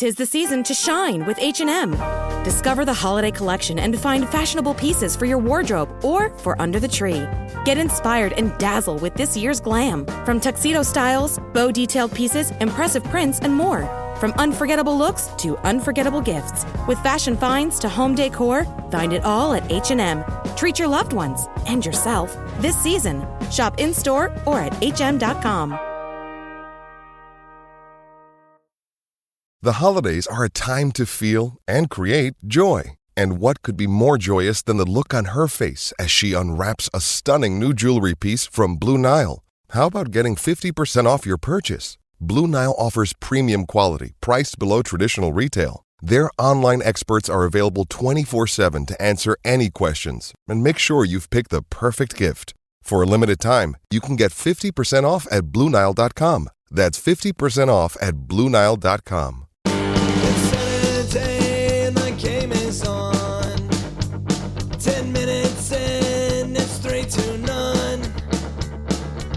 'Tis the season to shine with H&M. Discover the holiday collection and find fashionable pieces for your wardrobe or for under the tree. Get inspired and dazzle with this year's glam. From tuxedo styles, bow detailed pieces, impressive prints, and more. From unforgettable looks to unforgettable gifts. With fashion finds to home decor, find it all at H&M. Treat your loved ones and yourself this season. Shop in-store or at hm.com. The holidays are a time to feel and create joy. And what could be more joyous than the look on her face as she unwraps a stunning new jewelry piece from Blue Nile? How about getting 50% off your purchase? Blue Nile offers premium quality, priced below traditional retail. Their online experts are available 24/7 to answer any questions and make sure you've picked the perfect gift. For a limited time, you can get 50% off at BlueNile.com. That's 50% off at BlueNile.com. It's Saturday and the game is on. 10 minutes in, it's 3-0.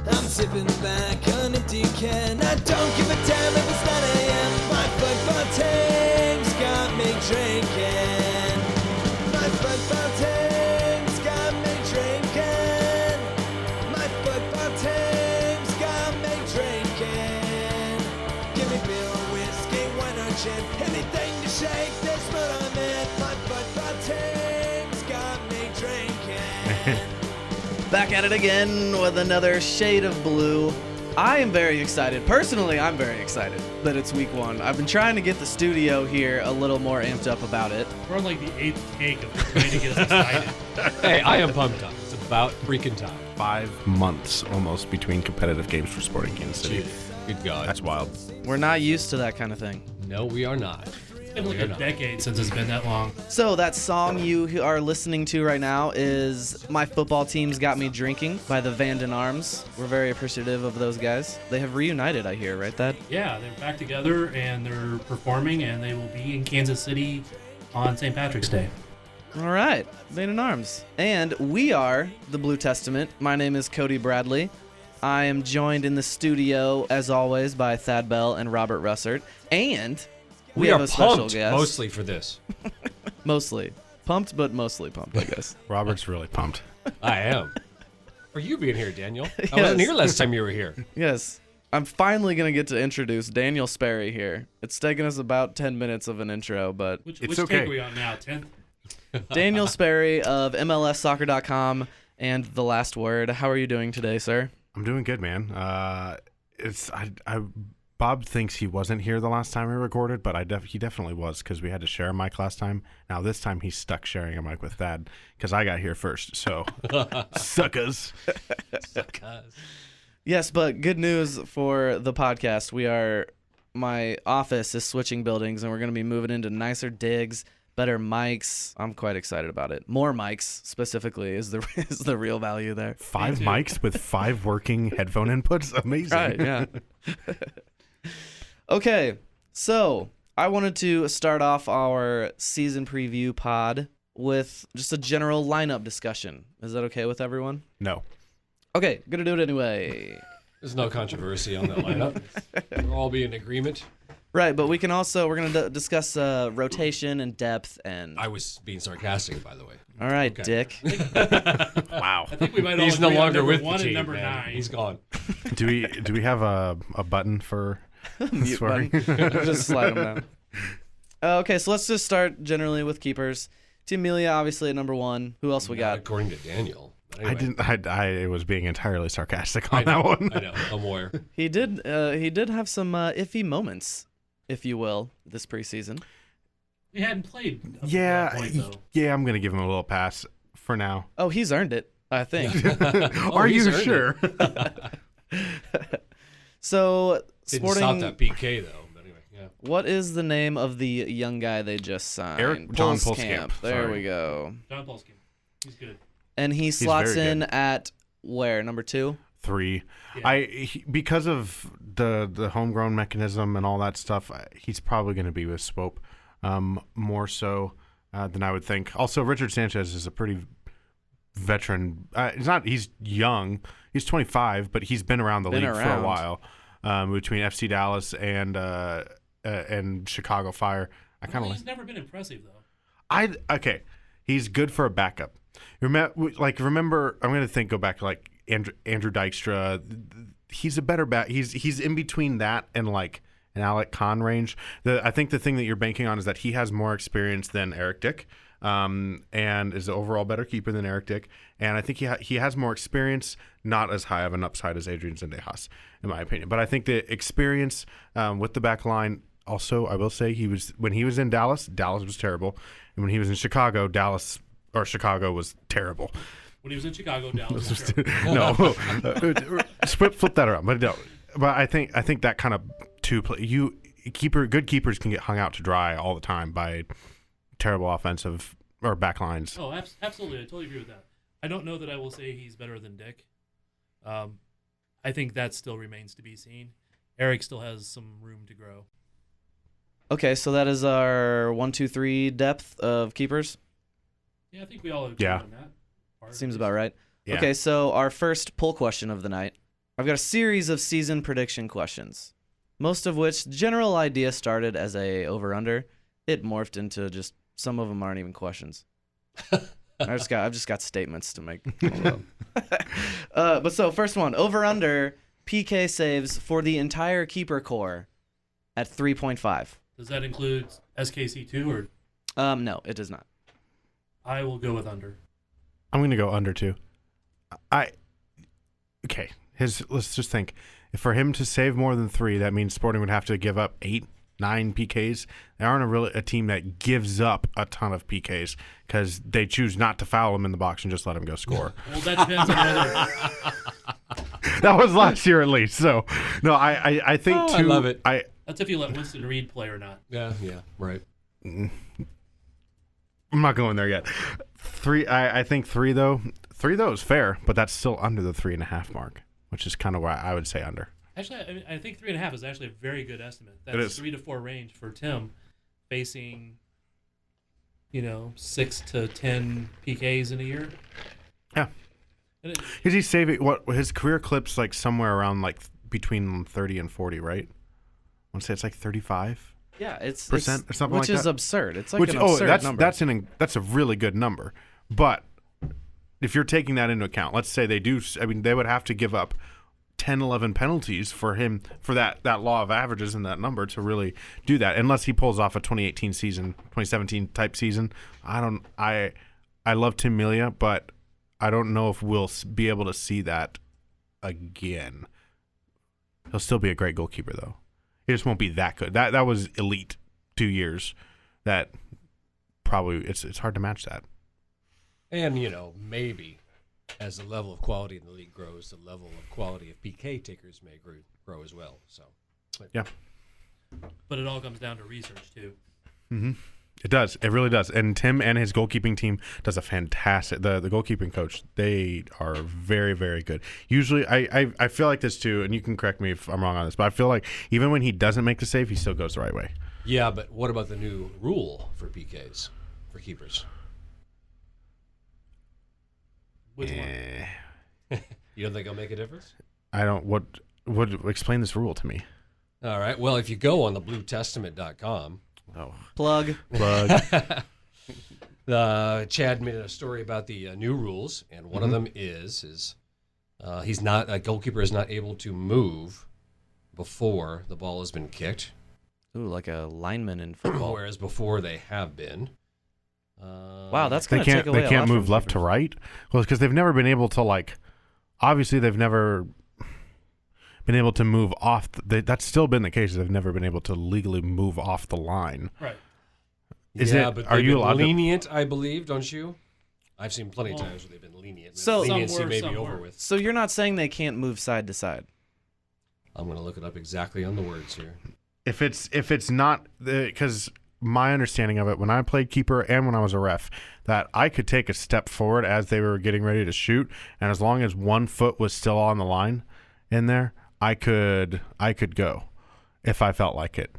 I'm sipping back on a decan. I don't give a damn if it's 9 a.m. My football team's got me drinking. My football team's got me drinking. My football team's got me drinking. Give me beer or whiskey, wine or gin. Anything to shake this mood I'm in. My football team's got me drinking. Back at it again with another shade of blue. I am very excited. Personally, I'm very excited that it's week 1. I've been trying to get the studio here a little more amped up about it. We're on like the 8th take of trying to get us excited. Hey, I am pumped up. It's about freaking time. 5 months almost between competitive games for Sporting Kansas City. Jeez. Good God. That's wild. We're not used to that kind of thing. No, we are not. It's been like a decade since it's been that long. So that song you are listening to right now is My Football Team's Got Me Drinking by the Vanden Arms. We're very appreciative of those guys. They have reunited, I hear, right, Thad? Yeah, they're back together and they're performing and they will be in Kansas City on St. Patrick's Day. All right, Vanden Arms. And we are the Blue Testament. My name is Cody Bradley. I am joined in the studio, as always, by Thad Bell and Robert Russert. And we have are a special pumped guest. mostly for this. Mostly. Pumped, but mostly pumped, I guess. Robert's really pumped. I am. For you being here, Daniel. I Yes. wasn't here last time you were here. Yes. I'm finally going to get to introduce Daniel Sperry here. It's taken us about 10 minutes of an intro, but Which It's take okay. are we on now? 10th? Daniel Sperry of MLSsoccer.com and The Last Word. How are you doing today, sir? I'm doing good, man. Bob thinks he wasn't here the last time we recorded, but he definitely was because we had to share a mic last time. Now this time he's stuck sharing a mic with Thad because I got here first. So suckers. Yes, but good news for the podcast. My office is switching buildings, and we're going to be moving into nicer digs, better mics. I'm quite excited about it. More mics, specifically, is the real value there. 5 mics with 5 working headphone inputs. Amazing. Right, yeah. Okay, so I wanted to start off our season preview pod with just a general lineup discussion. Is that okay with everyone? No. Okay, gonna do it anyway. There's no controversy on that lineup. We'll all be in agreement. Right, but we're gonna discuss rotation and depth and. I was being sarcastic, by the way. All right, Okay. Dick. Wow. I think we might all He's no agree on longer number with 1 the team, and number man. 9. He's gone. Do we have a button for Mute swearing? button. Just slide them down. Okay, so let's just start generally with keepers. Team Amelia, obviously at number 1. Who else we got? According to Daniel. But I anyway, didn't. I was being entirely sarcastic I on know, that one. I know. I'm aware. He did have some iffy moments, if you will, this preseason. We hadn't played up to Yeah, that point, though. yeah. I'm gonna give him a little pass for now. Oh, he's earned it, I think. Are he's you earned sure? So, Didn't stop Sporting, that PK, though. But anyway, yeah. what is the name of the young guy they just signed? John Pulskamp. Pulskamp, There sorry. we go. John Polskin. He's good. And he slots very in good. at where? Number 2? 3. Yeah. Because of the homegrown mechanism and all that stuff, he's probably going to be with Swope more so than I would think. Also, Richard Sanchez is a pretty veteran. He's young. He's 25, but he's been around the league for a while. Between FC Dallas and and Chicago Fire. I kind of He's never been impressive though. Okay, he's good for a backup. Remember, I'm going to go back to like Andrew Dykstra. He's a better back. He's in between that and like an Alec Kahn range. I think the thing that you're banking on is that he has more experience than Eric Dick, and is an overall better keeper than Eric Dick. And I think he has more experience, not as high of an upside as Adrian Zendejas, in my opinion. But I think the experience with the back line. Also, I will say when he was in Dallas was terrible, and when he was in Chicago, Chicago was terrible. When he was in Chicago, Dallas was terrible. No, flip that around. But no, but I think that kind of good keepers can get hung out to dry all the time by terrible offensive or back lines. Oh, absolutely, I totally agree with that. I don't know that I will say he's better than Dick. I think that still remains to be seen. Eric still has some room to grow. Okay, so that is our 1, 2, 3 depth of keepers. Yeah, I think we all agree on that. Seems about right. Yeah. Okay, so our first poll question of the night. I've got a series of season prediction questions, most of which general idea started as a over/under. It morphed into just some of them aren't even questions. I've just got statements to make. But so first one, over/under PK saves for the entire keeper core at 3.5. Does that include SKC2 or? No, it does not. I will go with under. I'm going to go under too. Okay. Let's just think. If for him to save more than 3, that means Sporting would have to give up 8, 9 PKs. They aren't a team that gives up a ton of PKs because they choose not to foul him in the box and just let him go score. Well, that depends on whether. That was last year at least. So no, I think too. I love it. That's if you let Winston Reed play or not. Yeah, right. I'm not going there yet. 3, I think 3 though. 3 though is fair, but that's still under the 3.5 mark, which is kind of where I would say under. Actually, I think 3.5 is actually a very good estimate. It That's is. 3 to 4 range for Tim, facing 6 to 10 PKs in a year. Yeah. Is he saving his career clips like somewhere around like between 30 and 40, right? I want to say it's like 35. Yeah, it's percent or something which like is that. absurd. It's like an absurd number. That's a really good number. But if you're taking that into account, let's say they do. I mean, they would have to give up 10, 11 penalties for him for that law of averages and that number to really do that. Unless he pulls off a 2018 season, 2017 type season. I love Tim Melia, but I don't know if we'll be able to see that again. He'll still be a great goalkeeper though. He just won't be that good. That was elite 2 years. That probably it's hard to match that. And maybe as the level of quality in the league grows, the level of quality of PK takers may grow as well. So yeah, but it all comes down to research too. Mm-hmm. It does. It really does. And Tim and his goalkeeping team does a fantastic. The goalkeeping coach, they are very, very good. Usually, I feel like this too, and you can correct me if I'm wrong on this, but I feel like even when he doesn't make the save, he still goes the right way. Yeah, but what about the new rule for PKs for keepers? Which one? You don't think it'll make a difference? I don't. What explain this rule to me? All right. Well, if you go on the BlueTestament.com. Oh, Plug. Chad made a story about the new rules, and one of them is a goalkeeper is not able to move before the ball has been kicked. Ooh, like a lineman in football. Whereas before they have been. Wow, that's going to take away They can't a lot move from left to keepers. right. Well, it's because they've never been able to obviously they've never been able to move off. That's still been the case. They've never been able to legally move off the line. Right. But are you allowed lenient, I believe, don't you? I've seen plenty of times where they've been lenient. So- leniency Some were, may some be over weren't. with. So you're not saying they can't move side to side? I'm going to look it up exactly on the words here. If it's not, because my understanding of it when I played keeper and when I was a ref, that I could take a step forward as they were getting ready to shoot, and as long as one foot was still on the line in there, I could go if I felt like it.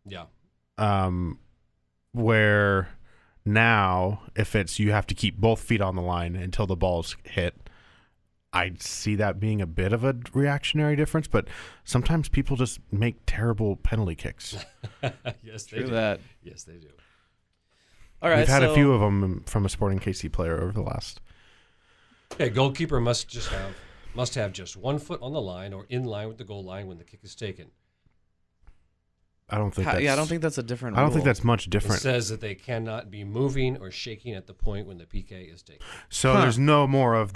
Yeah. Where now, if it's you have to keep both feet on the line until the ball's hit, I see that being a bit of a reactionary difference, but sometimes people just make terrible penalty kicks. Yes, they True do. that. Yes, they do. All right, We've had so a few of them from a Sporting KC player over the last. Okay, goalkeeper must have just 1 foot on the line or in line with the goal line when the kick is taken. I don't think. I don't think that's a different. I don't think rule. that's much It different. says that they cannot be moving or shaking at the point when the PK is taken. So there's no more of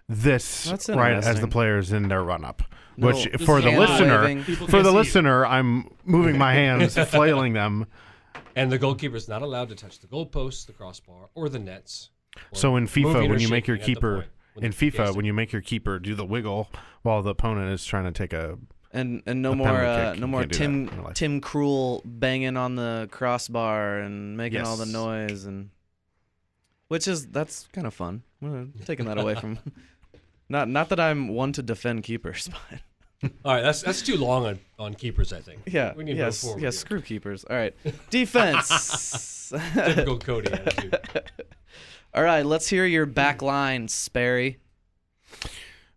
this That's right as the interesting. players in their run up. No, Which just for the hand listener, waving. People for can't the see you. listener, I'm moving my hands, flailing them. And the goalkeeper is not allowed to touch the goalposts, the crossbar, or the nets. or So in FIFA, moving or when you make your shaking at the keeper point when in the PK is FIFA, taken. when you make your keeper do the wiggle while the opponent is trying to take a And no A more penalty kick. no You more can't do that in Tim real life. Tim Krul banging on the crossbar and making all the Yes. noise, and that's kind of fun. I'm taking that away from not that I'm one to defend keepers, but All right, that's too long on keepers, I think. yeah, we need to move forward. here. screw keepers. All right, defense. Typical Cody attitude. All right, let's hear your back line, Sperry.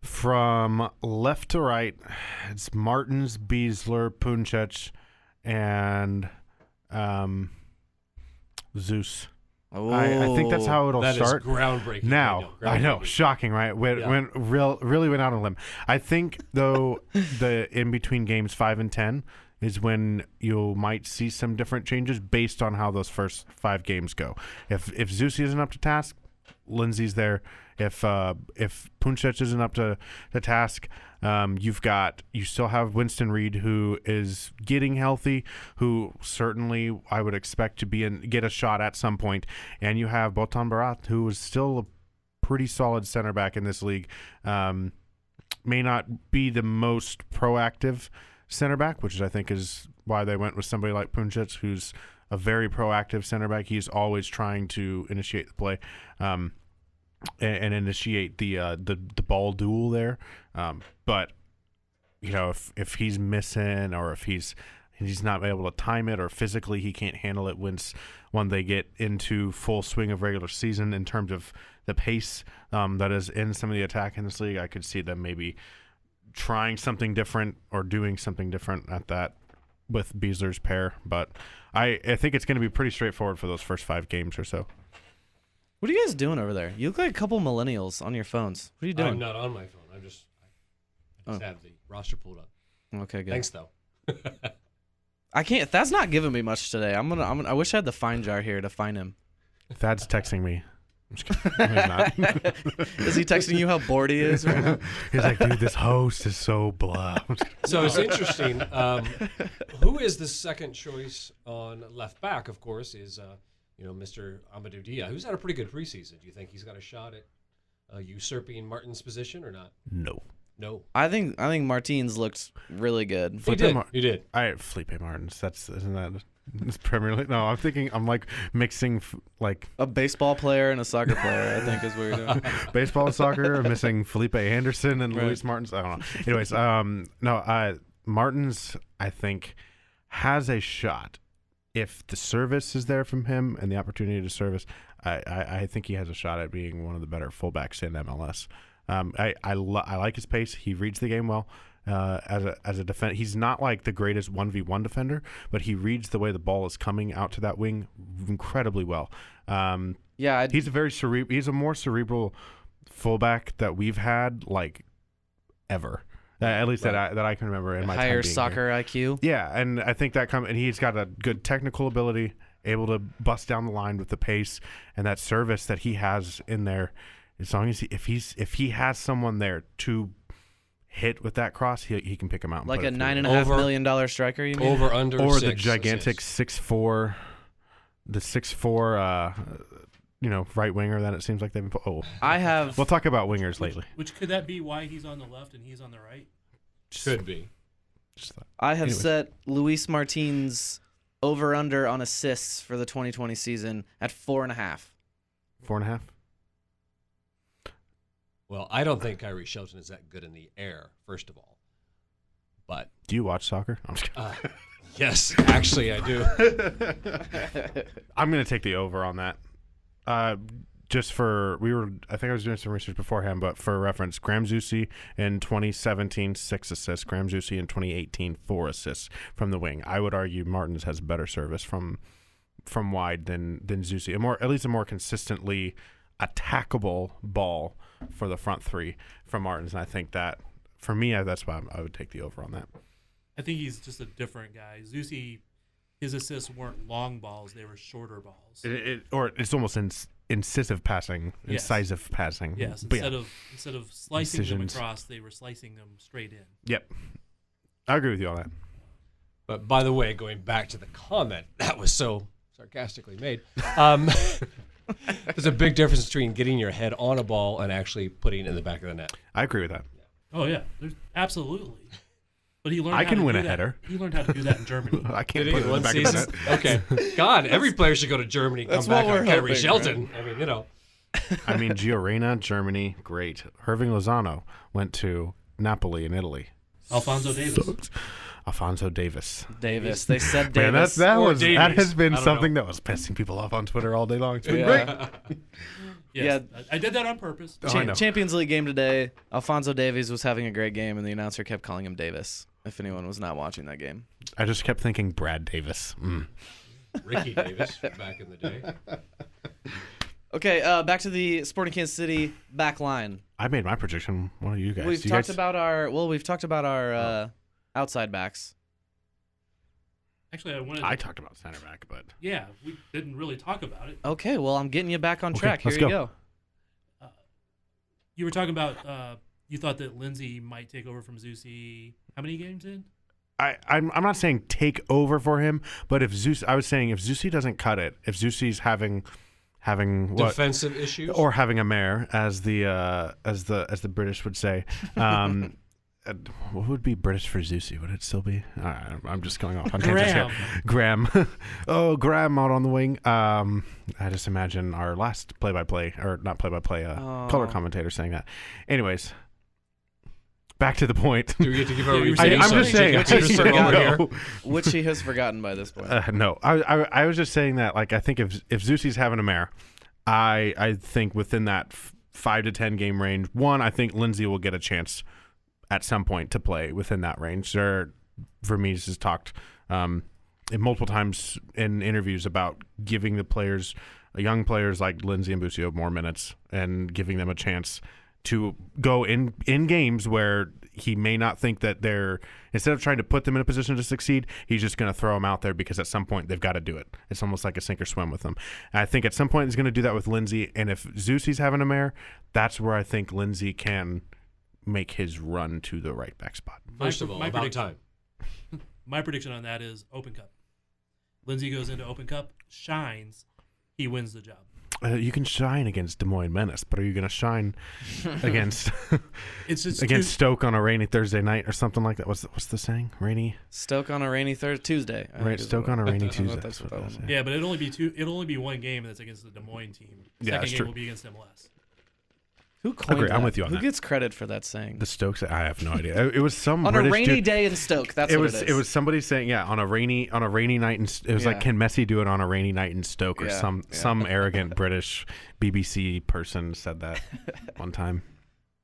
from left to right. It's Martins, Beasler, Puncec, and Zeus. I think that's how it'll That start. is groundbreaking. Now, I know, shocking, right? Really went out on a limb. I think, though, the in-between games 5 and 10 is when you might see some different changes based on how those first 5 games go. If Zeus isn't up to task, Lindsay's there. If Puncec isn't up to the task, you still have Winston Reed, who is getting healthy, who certainly I would expect to get a shot at some point, and you have Botan Barat, who is still a pretty solid center back in this league. May not be the most proactive center back, which I think is why they went with somebody like Puncec, who's a very proactive center back. He's always trying to initiate the play. And initiate the ball duel there, but if he's missing or if he's not able to time it or physically he can't handle it when they get into full swing of regular season in terms of the pace that is in some of the attack in this league, I could see them maybe trying something different or doing something different at that with Beasler's pair. But I think it's going to be pretty straightforward for those first 5 games or so. What are you guys doing over there? You look like a couple millennials on your phones. What are you doing? I'm not on my phone. I just have the roster pulled up. Okay, good. Thanks, though. I can't. That's not giving me much today. I wish I had the find jar here to find him. Thad's texting me. I'm just kidding. No, he's not. Is he texting you how bored he is right now? He's like, dude, this host is so blah. So it's interesting. Who is the second choice on left back? Of course, is Mr. Amadou Dia, who's had a pretty good preseason. Do you think he's got a shot at usurping Martin's position or not? No. No. I think Martins looked really good. He did. He did. Felipe Martins. Isn't that this Premier League? No, I'm like mixing like A baseball player and a soccer player, I think, is what you're doing. baseball and soccer. I'm missing Felipe Anderson and Right. Luis Martins. I don't know. Anyways, Martins, I think, has a shot. If the service is there from him and the opportunity to service, I think he has a shot at being one of the better fullbacks in MLS. I like his pace. He reads the game well. As a defender, he's not like the greatest 1v1 defender, but he reads the way the ball is coming out to that wing incredibly well. Yeah, He's a more cerebral fullback that we've had like ever. At least that I can remember in my time higher being soccer here. IQ. Yeah, and I think and he's got a good technical ability, able to bust down the line with the pace and that service that he has in there. As long as if he has someone there to hit with that cross, he can pick him out. And Like put a it through. $9.5 million striker, you mean? Over under or 6 the gigantic assists. 6'4", the 6'4", right winger that it seems like they've been. I have. We'll talk about wingers lately. Which could that be why he's on the left and he's on the right? Could be. I have Anyways. set Luis Martins over under on assists for the 2020 season at 4.5. 4.5. Well, I don't think Khiry Shelton is that good in the air, first of all. But Do you watch soccer? I'm just kidding. yes, actually I do. I'm going to take the over on that. I think I was doing some research beforehand, but for reference, Graham Zusi in 2017, 6 assists. Graham Zusi in 2018, 4 assists from the wing. I would argue Martins has better service from wide than Zusi. At least a more consistently attackable ball for the front three from Martins. And I think that, for me, that's why I would take the over on that. I think he's just a different guy. Zusi, his assists weren't long balls; they were shorter balls. It's almost incisive passing, incisive passing. Yes, But instead of slicing Incisions. them across, they were slicing them straight in. Yep, I agree with you on that. But by the way, going back to the comment that was so sarcastically made, there's a big difference between getting your head on a ball and actually putting it in the back of the net. I agree with that. Oh yeah, there's absolutely. But he learned. I how can to win do a that. header. He learned how to do that in Germany. I can't Did put he? it in the One back of the season? net. Okay. God, every player should go to Germany, come That's back what on we're Khiry hoping, Shelton. I mean, I mean, Giorena, Germany, great. Herving Lozano went to Napoli in Italy. Alphonso Davis. Alphonso Davis. Davis. They said Man, Davis. Davies. that has been I don't something know. that was pissing people off on Twitter all day long. It's been Yeah. great. Yes, I did that on purpose. Oh, I know. Champions League game today. Alphonso Davies was having a great game, and the announcer kept calling him Davis. If anyone was not watching that game, I just kept thinking Brad Davis. Ricky Davis back in the day. okay. Back to the Sporting Kansas City back line. I made my prediction. What are you guys? We've You talked guys- about our outside backs. Actually, I talked about center back, but Yeah, we didn't really talk about it. Okay, well, I'm getting you back on Okay, track. Here let's you go. go. You were talking about you thought that Lindsay might take over from Zusi. How many games in? I'm not saying take over for him, but I was saying if Zusi doesn't cut it, if Zusi's having what, Defensive issues? or having a mare, as the British would say. What would be British for Zusi? Would it still be? I'm just going off on tangents here. Graham. Oh, Graham out on the wing. I just imagine our last play-by-play, or not play-by-play, color commentator saying that. Anyways, back to the point. Do we get to give our Yeah, reviews? I'm just saying. Get your He's turn over forgotten. here. Which he has forgotten by this point. No, I was just saying that. Like, I think if Zusi's having a mare, I think within that 5 to 10 game range, I think Lindsay will get a chance at some point to play within that range. Vermes has talked multiple times in interviews about giving the players, young players like Lindsay and Busio, more minutes and giving them a chance to go in games where he may not think that instead of trying to put them in a position to succeed, he's just going to throw them out there because at some point they've got to do it. It's almost like a sink or swim with them. And I think at some point he's going to do that with Lindsay. And if Zusi's having a mare, that's where I think Lindsay can make his run to the right back spot. First of all, about time. My prediction on that is Open Cup. Lindsay goes into Open Cup, shines, he wins the job. You can shine against Des Moines Menace, but are you going to shine against It's just against Stoke on a rainy Thursday night or something like that? What's the saying? Rainy? Stoke on a rainy Tuesday. I Right, think is Stoke what- on a rainy I don't know Tuesday. if that's what that was. Yeah, but it'll only be one game that's against the Des Moines team. Yeah, Second that's game true. will be against MLS. Who coined Agree, I'm that? with you on Who that. gets credit for that saying? The Stokes? I have no idea. It was some On British a rainy dude. day in Stoke. That's It what was it is. it was somebody saying on a rainy night it was like, Yeah. can Messi do it on a rainy night in Stoke, or Yeah, some arrogant British BBC person said that one time.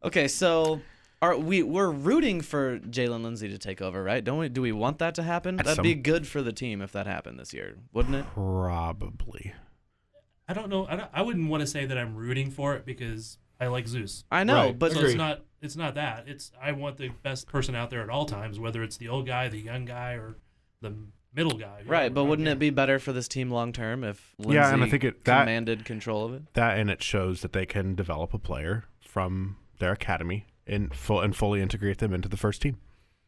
Okay, so we're rooting for Jalen Lindsay to take over, right? Don't we? Do we want that to happen? At That'd be some- good for the team if that happened this year, wouldn't it? Probably. I don't know. I wouldn't want to say that I'm rooting for it because I like Zeus. I know, Right. but So Agreed. it's not that. It's I want the best person out there at all times, whether it's the old guy, the young guy, or the middle guy. right. But I don't wouldn't care. it be better for this team long term if Lindsay Yeah, and I think that commanded control of it? and it shows that they can develop a player from their academy and fully integrate them into the first team,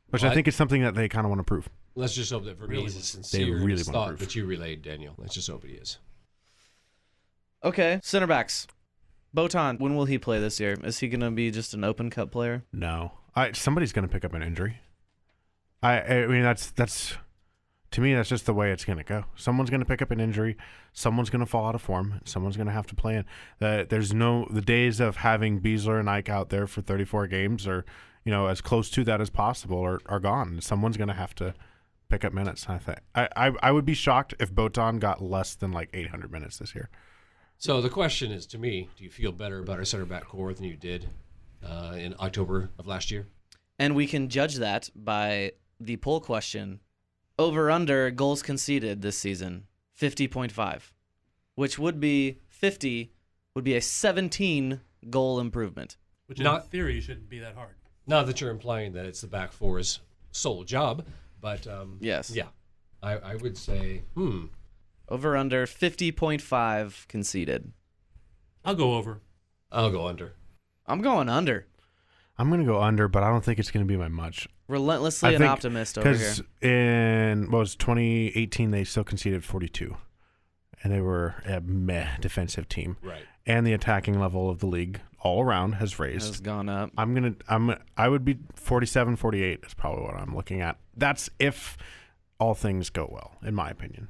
which Well, I think is something that they kind of want to prove. Let's just hope that Vermes Really is want- sincere in really his want to thought prove. that you relayed, Daniel. Let's just hope he is. Okay, center backs. Botan, when will he play this year? Is he going to be just an Open Cup player? No, somebody's going to pick up an injury. I mean that's to me that's just the way it's going to go. Someone's going to pick up an injury. Someone's going to fall out of form. Someone's going to have to play in. The days of having Beasler and Ike out there for 34 games or as close to that as possible are gone. Someone's going to have to pick up minutes. I think I would be shocked if Botan got less than like 800 minutes this year. So the question is, to me, do you feel better about our center back core than you did in October of last year? And we can judge that by the poll question. Over/under goals conceded this season, 50.5, which would be 50, would be a 17-goal improvement. Which in theory shouldn't be that hard. Not that you're implying that it's the back four's sole job, but yes. Yeah, I would say, Over/under 50.5 conceded. I'll go over. I'll go under. I'm going under. I'm going to go under, but I don't think it's going to be by much. Relentlessly an optimist over here. Because in 2018, they still conceded 42, and they were a meh defensive team. Right. And the attacking level of the league all around has raised. Has gone up. I would be 47, 48 is probably what I'm looking at. That's if all things go well, in my opinion.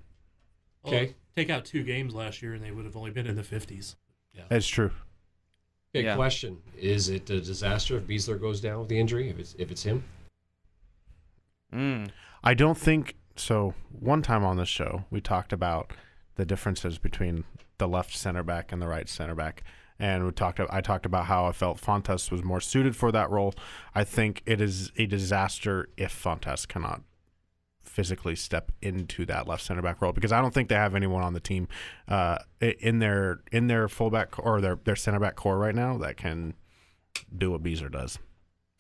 Okay. Well, take out 2 games last year, and they would have only been in the 50s. Yeah. It's true. Okay, question. Is it a disaster if Beasler goes down with the injury, if it's him? I don't think so. One time on this show, we talked about the differences between the left center back and the right center back. And I talked about how I felt Fontes was more suited for that role. I think it is a disaster if Fontes cannot physically step into that left center back role, because I don't think they have anyone on the team in their fullback or their center back core right now that can do what Beasler does.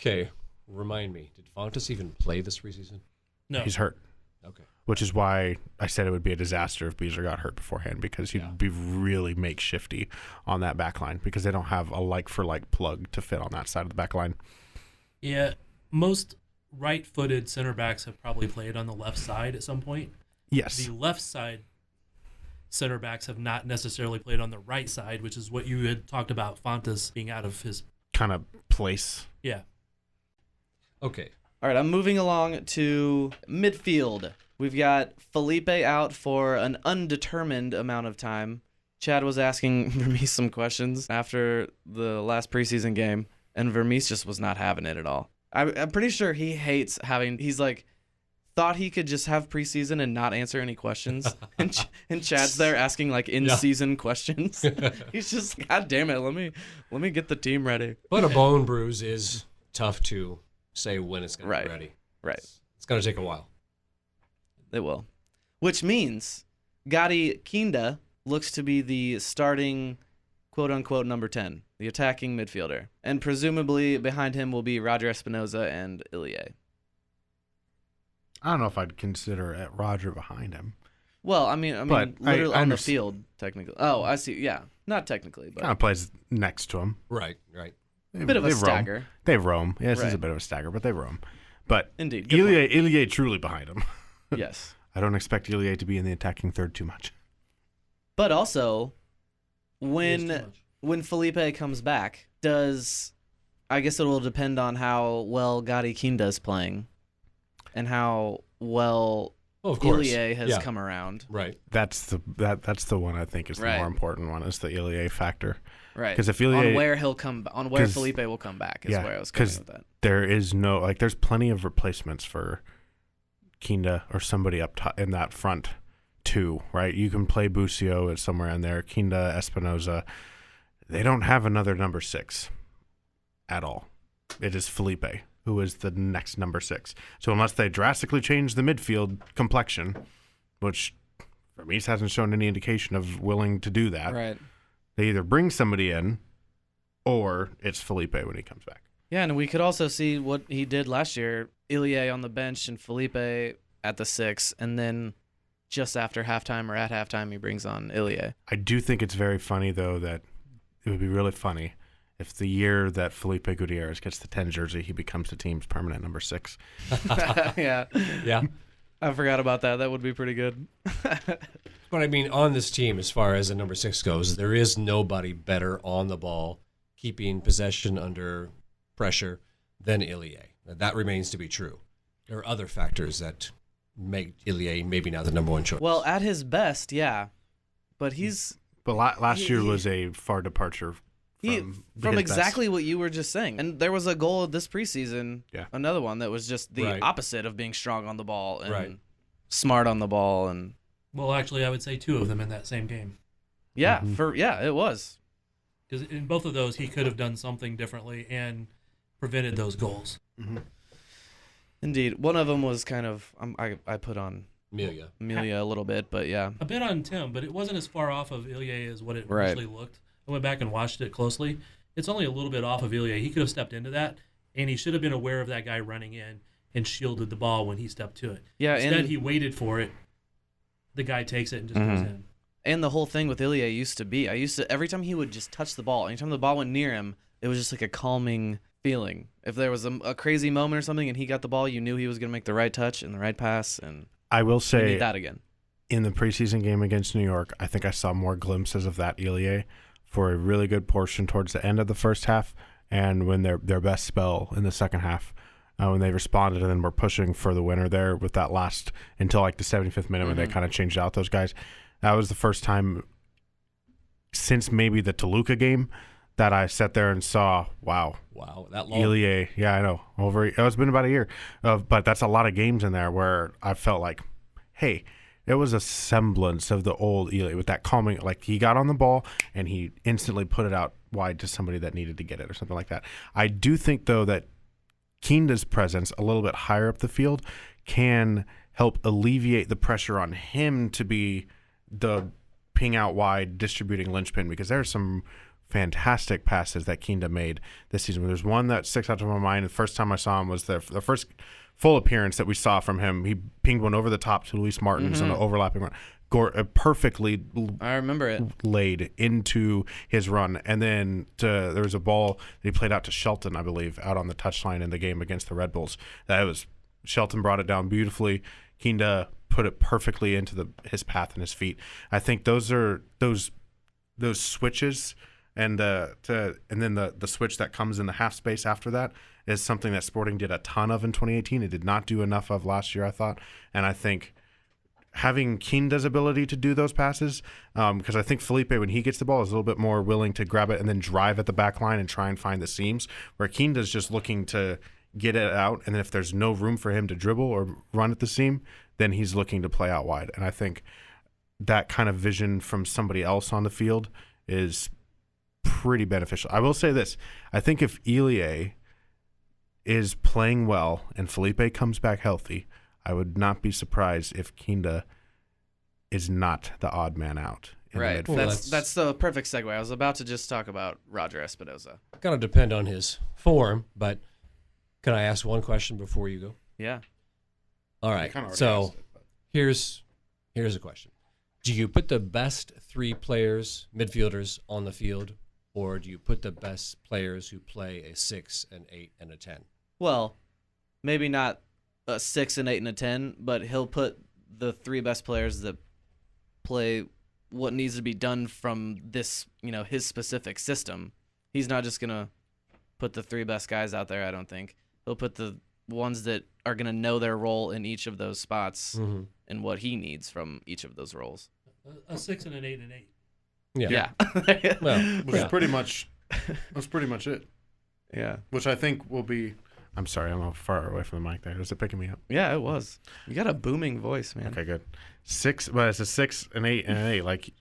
Okay, remind me, did Fontes even play this preseason? No. He's hurt. Okay. Which is why I said it would be a disaster if Beasler got hurt beforehand, because he'd be really makeshifty on that back line, because they don't have a like-for-like plug to fit on that side of the back line. Yeah, most right-footed center backs have probably played on the left side at some point. Yes. The left side center backs have not necessarily played on the right side, which is what you had talked about Fontes being out of his kind of place. Yeah. Okay. All right, I'm moving along to midfield. We've got Felipe out for an undetermined amount of time. Chad was asking Vermes some questions after the last preseason game, and Vermes just was not having it at all. I'm pretty sure he hates he's like, thought he could just have preseason and not answer any questions. and Chad's there asking like in-season questions. He's just, God damn it, let me get the team ready. But a bone bruise is tough to say when it's going to be ready. Right. It's going to take a while. It will. Which means Gadi Kinda looks to be the starting quote-unquote number 10, the attacking midfielder. And presumably behind him will be Roger Espinoza and Ilie. I don't know if I'd consider Roger behind him. Well, I mean, literally I on the field, technically. Oh, I see. Yeah, not technically, but kind of plays next to him. Right. Bit of a stagger. They roam. Yes, Right. it's a bit of a stagger, but they roam. But Indeed. Good point. Ilie truly behind him. Yes. I don't expect Ilie to be in the attacking third too much. But also, It is too when much. Felipe comes back, I guess it will depend on how well Gadi Kinda is playing and how well of course. Ilie has come around. Right. That's the one I think is the Right. more important one, is the Ilie factor. Right. Because if Ilie, on where Felipe will come back is where I was going with that. there is no, there's plenty of replacements for Kinda or somebody up top in that front too, right? You can play Busio somewhere in there, Kinda, Espinoza. They don't have another number 6 at all. It is Felipe, who is the next number 6. So unless they drastically change the midfield complexion, which Vermes hasn't shown any indication of willing to do that, Right. they either bring somebody in or it's Felipe when he comes back. Yeah, and we could also see what he did last year. Ilie on the bench and Felipe at the 6, and then just after halftime or at halftime, he brings on Ilie. I do think it's very funny, though, that it would be really funny if the year that Felipe Gutierrez gets the 10 jersey, he becomes the team's permanent number 6. Yeah. Yeah. I forgot about that. That would be pretty good. But I mean, on this team, as far as the number 6 goes, there is nobody better on the ball, keeping possession under pressure than Ilie. That remains to be true. There are other factors that make Ilie maybe now the number 1 choice. Well, at his best, yeah. But he's But last year was a far departure from his exactly best. what you were just saying. And there was a goal this preseason, another one that was just the Right. opposite of being strong on the ball and Right. smart on the ball. And Well, actually, I would say 2 of them in that same game. Yeah, it was. Because in both of those, he could have done something differently and prevented those goals. Indeed. One of them was kind of I put on Amelia a little bit, but yeah. A bit on Tim, but it wasn't as far off of Ilya as what it Right. initially looked. I went back and watched it closely. It's only a little bit off of Ilya. He could have stepped into that, and he should have been aware of that guy running in and shielded the ball when he stepped to it. Yeah, Instead, he waited for it. The guy takes it and just goes in. And the whole thing with Ilya used to be, every time he would just touch the ball, anytime the ball went near him, it was just like a calming feeling. If there was a crazy moment or something and he got the ball, you knew he was going to make the right touch and the right pass. And I will we say need that again. in the preseason game against New York, I think I saw more glimpses of that Ilya for a really good portion towards the end of the first half and when their best spell in the second half. When they responded and then were pushing for the winner there with that last until like the 75th minute when they kind of changed out those guys. That was the first time since maybe the Toluca game that I sat there and saw, wow, that long. Ilya, yeah, I know. It's been about a year, but that's a lot of games in there where I felt like, hey, it was a semblance of the old Ilya with that calming, like he got on the ball and he instantly put it out wide to somebody that needed to get it or something like that. I do think though that Kinda's presence a little bit higher up the field can help alleviate the pressure on him to be the ping out wide distributing linchpin, because there's some fantastic passes that Kinda made this season. There's one that sticks out to my mind. The first time I saw him was the first full appearance that we saw from him. He pinged one over the top to Luis Martins on an overlapping run. Perfectly I remember it. laid into his run. And then there was a ball that he played out to Shelton, I believe, out on the touchline in the game against the Red Bulls. Shelton brought it down beautifully. Kinda put it perfectly into his path and his feet. I think those are those switches and then the switch that comes in the half space after that is something that Sporting did a ton of in 2018. It did not do enough of last year, I thought. And I think having Kinda's ability to do those passes, because I think Felipe, when he gets the ball, is a little bit more willing to grab it and then drive at the back line and try and find the seams, where Kinda's just looking to get it out, and then if there's no room for him to dribble or run at the seam, then he's looking to play out wide. And I think that kind of vision from somebody else on the field is pretty beneficial. I will say this. I think if Ilya is playing well and Felipe comes back healthy, I would not be surprised if Kinda is not the odd man out. Right. Well, That's the perfect segue. I was about to just talk about Roger Espinoza. Going to depend on his form, but can I ask one question before you go? Yeah. All right. So here's a question. Do you put the best three players, midfielders, on the field, or do you put the best players who play a 6, an 8, and a 10? Well, maybe not a 6, an 8, and a 10, but he'll put the three best players that play what needs to be done from this, his specific system. He's not just going to put the three best guys out there, I don't think. He'll put the ones that are going to know their role in each of those spots and what he needs from each of those roles. A 6 and an 8 and an 8. Yeah. Well, That's pretty much it. Yeah. Which I think will be. I'm sorry, I'm far away from the mic there. Is it picking me up? Yeah, it was. You got a booming voice, man. Okay, good. 6, but it's a 6, an 8, and an 8, like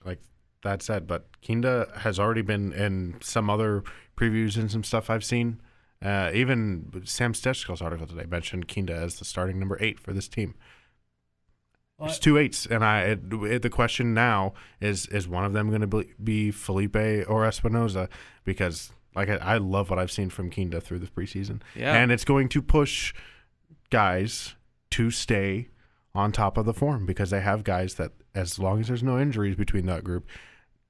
that said. But Kinda has already been in some other previews and some stuff I've seen. Even Sam Stechko's article today mentioned Kinda as the starting number 8 for this team. There's 2 8s, and the question now is one of them going to be Felipe or Espinoza? Because I love what I've seen from Kinda through the preseason, and it's going to push guys to stay on top of the form because they have guys that, as long as there's no injuries between that group,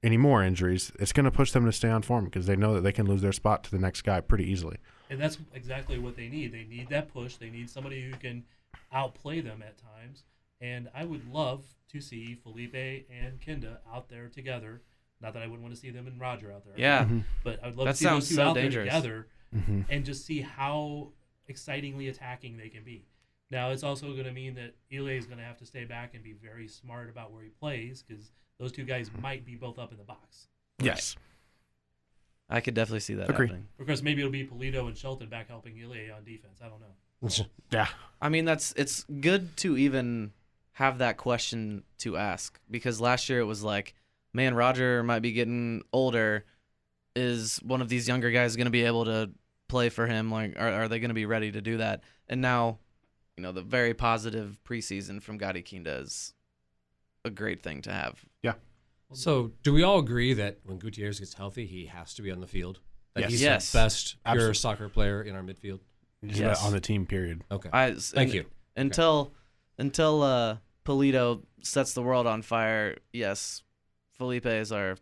any more injuries, it's going to push them to stay on form because they know that they can lose their spot to the next guy pretty easily. And that's exactly what they need. They need that push. They need somebody who can outplay them at times. And I would love to see Felipe and Kinda out there together. Not that I wouldn't want to see them and Roger out there. Yeah. But I would love That to see those sounds two so out dangerous. there together and just see how excitingly attacking they can be. Now, it's also going to mean that Ilya is going to have to stay back and be very smart about where he plays because those two guys might be both up in the box. Yes. I could definitely see that Agree. happening. Of course, maybe it'll be Polito and Shelton back helping Ilya on defense. I don't know. Yeah. I mean, it's good to even have that question to ask because last year it was like man, Roger might be getting older. Is one of these younger guys going to be able to play for him? Like, are they going to be ready to do that? And now, the very positive preseason from Gadi Kinda is a great thing to have. Yeah. So, do we all agree that when Gutierrez gets healthy, he has to be on the field? That Yes. he's Yes. the best pure Absolutely. soccer player in our midfield? Just Yes. on the team, period. Okay. Thank you. Until Polito sets the world on fire, yes, Felipe is our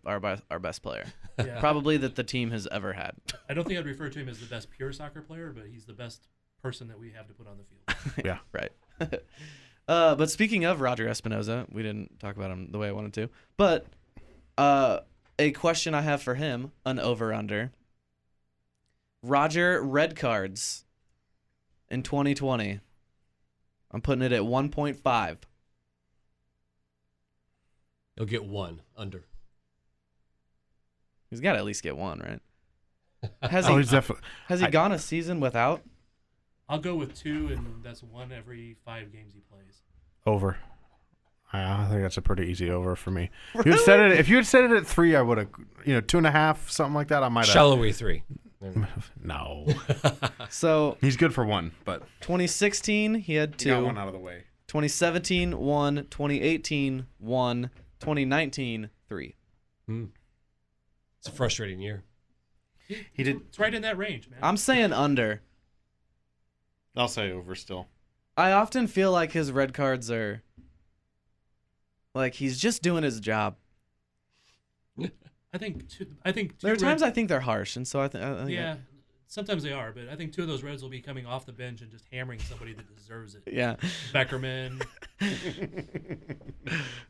best player. Yeah. Probably that the team has ever had. I don't think I'd refer to him as the best pure soccer player, but he's the best person that we have to put on the field. Yeah. Right. But speaking of Roger Espinoza, we didn't talk about him the way I wanted to. But a question I have for him, an over-under. Roger red cards in 2020. I'm putting it at 1.5. He'll get one under. He's got to at least get one, right? Has Oh, he he's definitely. has he gone a season without? I'll go with 2, and that's 1 every 5 games he plays. Over. I think that's a pretty easy over for me. If you had said it at 3, I would have, 2.5, something like that. I might have. Shallowy 3. No. So He's good for 1, but 2016 he had he got 2. 1 out of the way. 2017 1. 2018 1. 2019 3. It's a frustrating year. He did. It's right in that range, man. I'm saying under. I'll say over still. I often feel like his red cards are like he's just doing his job. I think two There are times reds, I think they're harsh, and so I think yeah, sometimes they are, but I think 2 of those Reds will be coming off the bench and just hammering somebody that deserves it. yeah. Beckerman.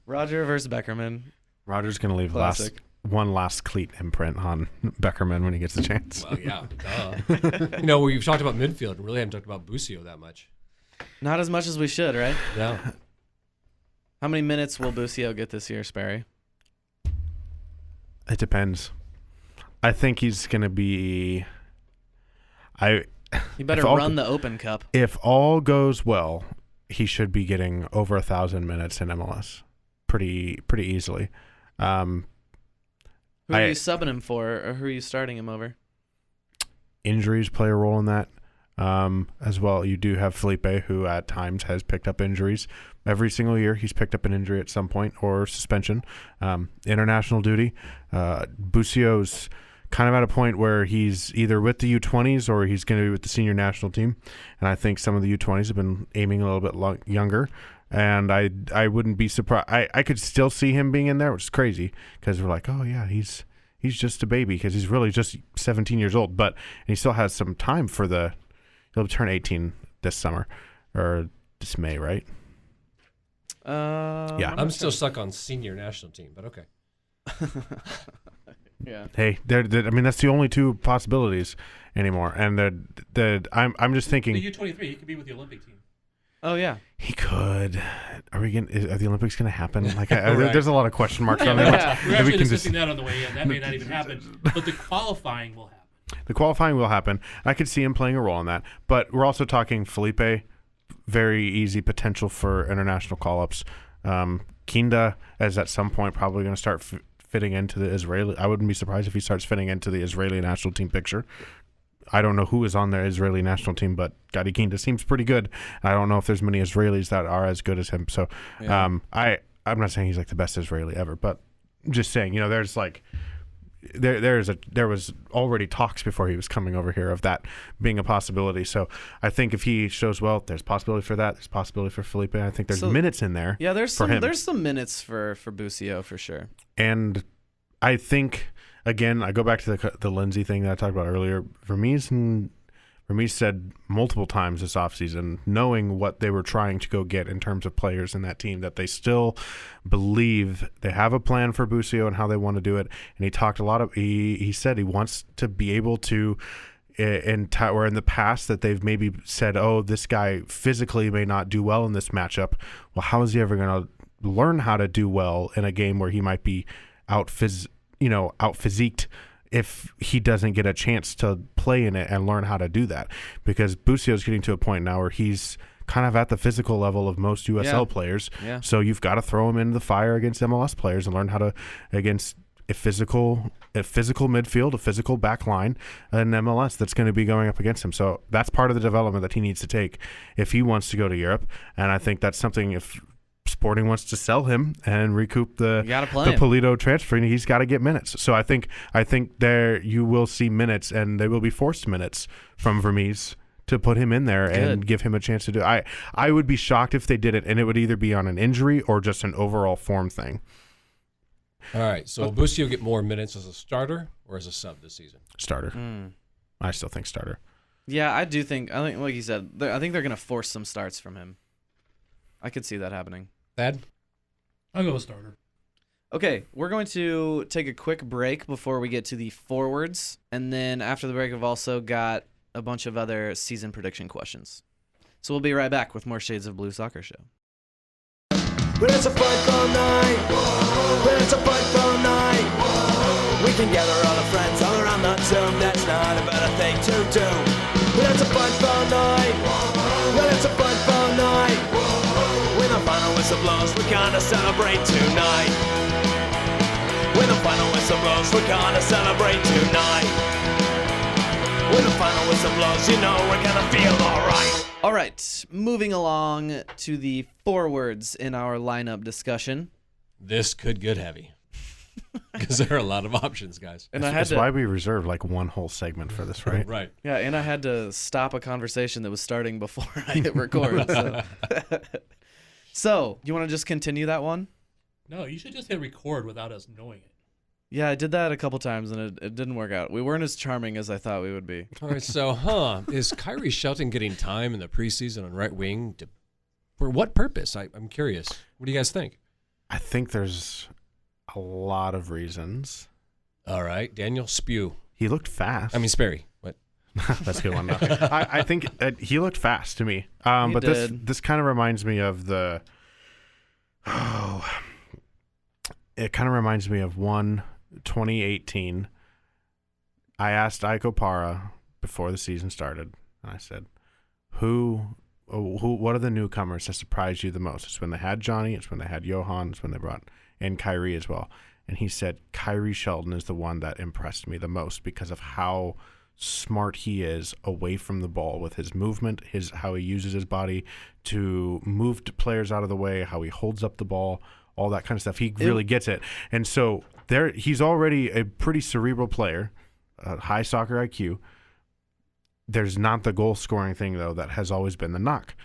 Roger versus Beckerman. Roger's going to leave Classic. one last cleat imprint on Beckerman when he gets a chance. Well, yeah. Duh. We've talked about midfield. We really haven't talked about Busio that much. Not as much as we should, right? No. How many minutes will Busio get this year, Sperry? It depends. I think he's going to be. He better If all- run the Open Cup. If all goes well, he should be getting over 1,000 minutes in MLS, pretty easily. Who are I- you subbing him for, or who are you starting him over? Injuries play a role in that as well. You do have Felipe, who at times has picked up injuries. Every single year, he's picked up an injury at some point or suspension. International duty. Busio's kind of at a point where he's either with the U20s or he's going to be with the senior national team. And I think some of the U20s have been aiming a little bit younger. And I wouldn't be surprised. I could still see him being in there, which is crazy because we're like, oh, yeah, he's just a baby because he's really just 17 years old. But he still has some time for he'll turn 18 this summer or this May, right? Yeah. I'm still stuck on senior national team, but okay. Yeah. Hey, that's the only 2 possibilities anymore. And I'm just The thinking U23, he could be with the Olympic team. Oh yeah. he could. Are the Olympics going to happen? Like, Right. there's a lot of question marks on Yeah, that. we're Maybe we actually can discussing that on the way in. That may not even happen, but the qualifying will happen. The qualifying will happen. I could see him playing a role in that. But we're also talking Felipe, very easy potential for international call-ups. Kinda is at some point probably going to start fitting into the Israeli. I wouldn't be surprised if he starts fitting into the Israeli national team picture. I don't know who is on the Israeli national team, but Gadi Kinda seems pretty good. I don't know if there's many Israelis that are as good as him. So Yeah. I'm not saying he's like the best Israeli ever, but just saying, there's like there was already talks before he was coming over here of that being a possibility. So I think if he shows well, there's possibility for that. There's possibility for Felipe. I think there's minutes in there. Yeah, there's for him. there's some minutes for Busio for sure. And I think, again, I go back to the Lindsay thing that I talked about earlier. Vermes said multiple times this offseason, knowing what they were trying to go get in terms of players in that team, that they still believe they have a plan for Busio and how they want to do it. And he talked a lot of, he said he wants to be able to, where in the past that they've maybe said, oh, this guy physically may not do well in this matchup. Well, how is he ever going to learn how to do well in a game where he might be out physiqued if he doesn't get a chance to play in it and learn how to do that? Because Busio's getting to a point now where he's kind of at the physical level of most USL players. Yeah. So you've got to throw him into the fire against MLS players and learn how to against a physical midfield, a physical back line in MLS that's going to be going up against him. So that's part of the development that he needs to take if he wants to go to Europe. And I think that's something if Sporting wants to sell him and recoup the Polito transfer, he's got to get minutes. So I think there you will see minutes, and they will be forced minutes from Vermes to put him in there and give him a chance to do it. I would be shocked if they did it, and it would either be on an injury or just an overall form thing. All right, so will Busio get more minutes as a starter or as a sub this season? Starter. I still think starter. Yeah, I think, like you said, I think they're going to force some starts from him. I could see that happening. Thad? I'll go with starter. Okay, we're going to take a quick break before we get to the forwards, and then after the break, we've also got a bunch of other season prediction questions. So we'll be right back with more Shades of Blue Soccer Show. But it's a football night. But it's a football night. We can gather all our friends all around the tomb. That's not a better thing to do. But it's a football night. But it's a football night. When the final whistle blows, we're gonna celebrate tonight. When the final whistle blows, we're gonna celebrate tonight. When the final whistle blows, you know we're gonna feel alright. All right, moving along to the forwards in our lineup discussion. This could get heavy because there are a lot of options, guys. And That's why we reserved like one whole segment for this, right? Right. Yeah, and I had to stop a conversation that was starting before I hit record. So, you want to just continue that one? No, you should just hit record without us knowing it. Yeah, I did that a couple times, and it didn't work out. We weren't as charming as I thought we would be. All right, so, is Khiry Shelton getting time in the preseason on right wing? For what purpose? I'm curious. What do you guys think? I think there's a lot of reasons. All right, Daniel, spew. He looked fast. Sperry. What? That's a good one. I think he looked fast to me. But did. this kind of reminds me of it kind of reminds me of 2018. I asked Iko Para before the season started, and I said, what are the newcomers that surprised you the most? It's when they had Johnny, it's when they had Johan, it's when they brought in Khiry as well. And he said, Khiry Shelton is the one that impressed me the most because of how smart he is away from the ball with his movement, how he uses his body to move players out of the way, how he holds up the ball, all that kind of stuff. He really gets it. And so he's already a pretty cerebral player, a high soccer IQ. There's not the goal scoring thing though that has always been the knock.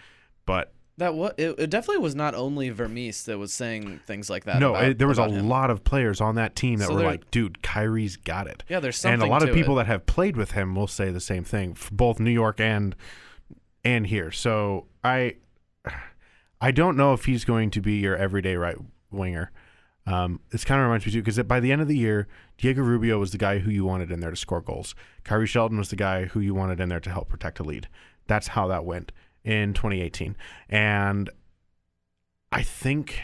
But it definitely was not only Vermes that was saying things like that. No, there was a lot of players on that team that were like, dude, Kyrie's got it. Yeah, there's something. And a lot of people that have played with him will say the same thing, for both New York and here. So I don't know if he's going to be your everyday right winger. This kind of reminds me too, because by the end of the year, Diego Rubio was the guy who you wanted in there to score goals. Khiry Shelton was the guy who you wanted in there to help protect a lead. That's how that went in 2018. And I think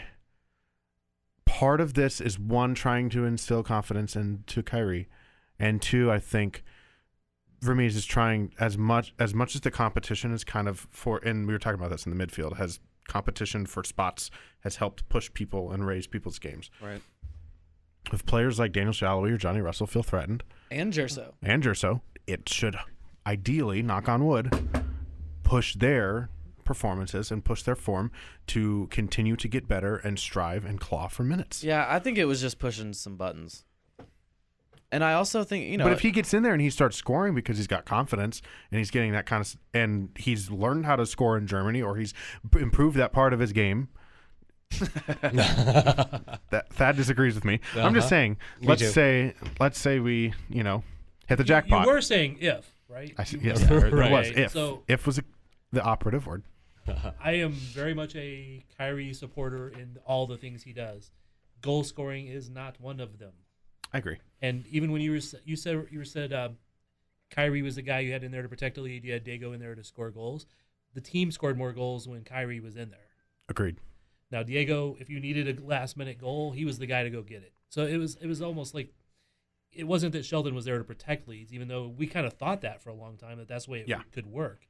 part of this is, one, trying to instill confidence into Khiry, and two, I think Vermes is trying as much as the competition is kind of for, and we were talking about this in the midfield, has competition for spots has helped push people and raise people's games. Right. If players like Daniel Shalaway or Johnny Russell feel threatened, and Gerso, it should ideally, knock on wood, push their performances and push their form to continue to get better and strive and claw for minutes. Yeah, I think it was just pushing some buttons. And I also think, But if he gets in there and he starts scoring because he's got confidence and he's getting that kind of, and he's learned how to score in Germany, or he's improved that part of his game. Thad disagrees with me. I'm just saying, let's say we, hit the jackpot. You were saying if, right? Yes, there was if. So, if was the operative word. I am very much a Khiry supporter in all the things he does. Goal scoring is not one of them. I agree. And even when you said Khiry was the guy you had in there to protect the lead, you had Diego in there to score goals. The team scored more goals when Khiry was in there. Agreed. Now Diego, if you needed a last minute goal, he was the guy to go get it. So it was almost like it wasn't that Sheldon was there to protect leads, even though we kind of thought that for a long time that's the way it could work.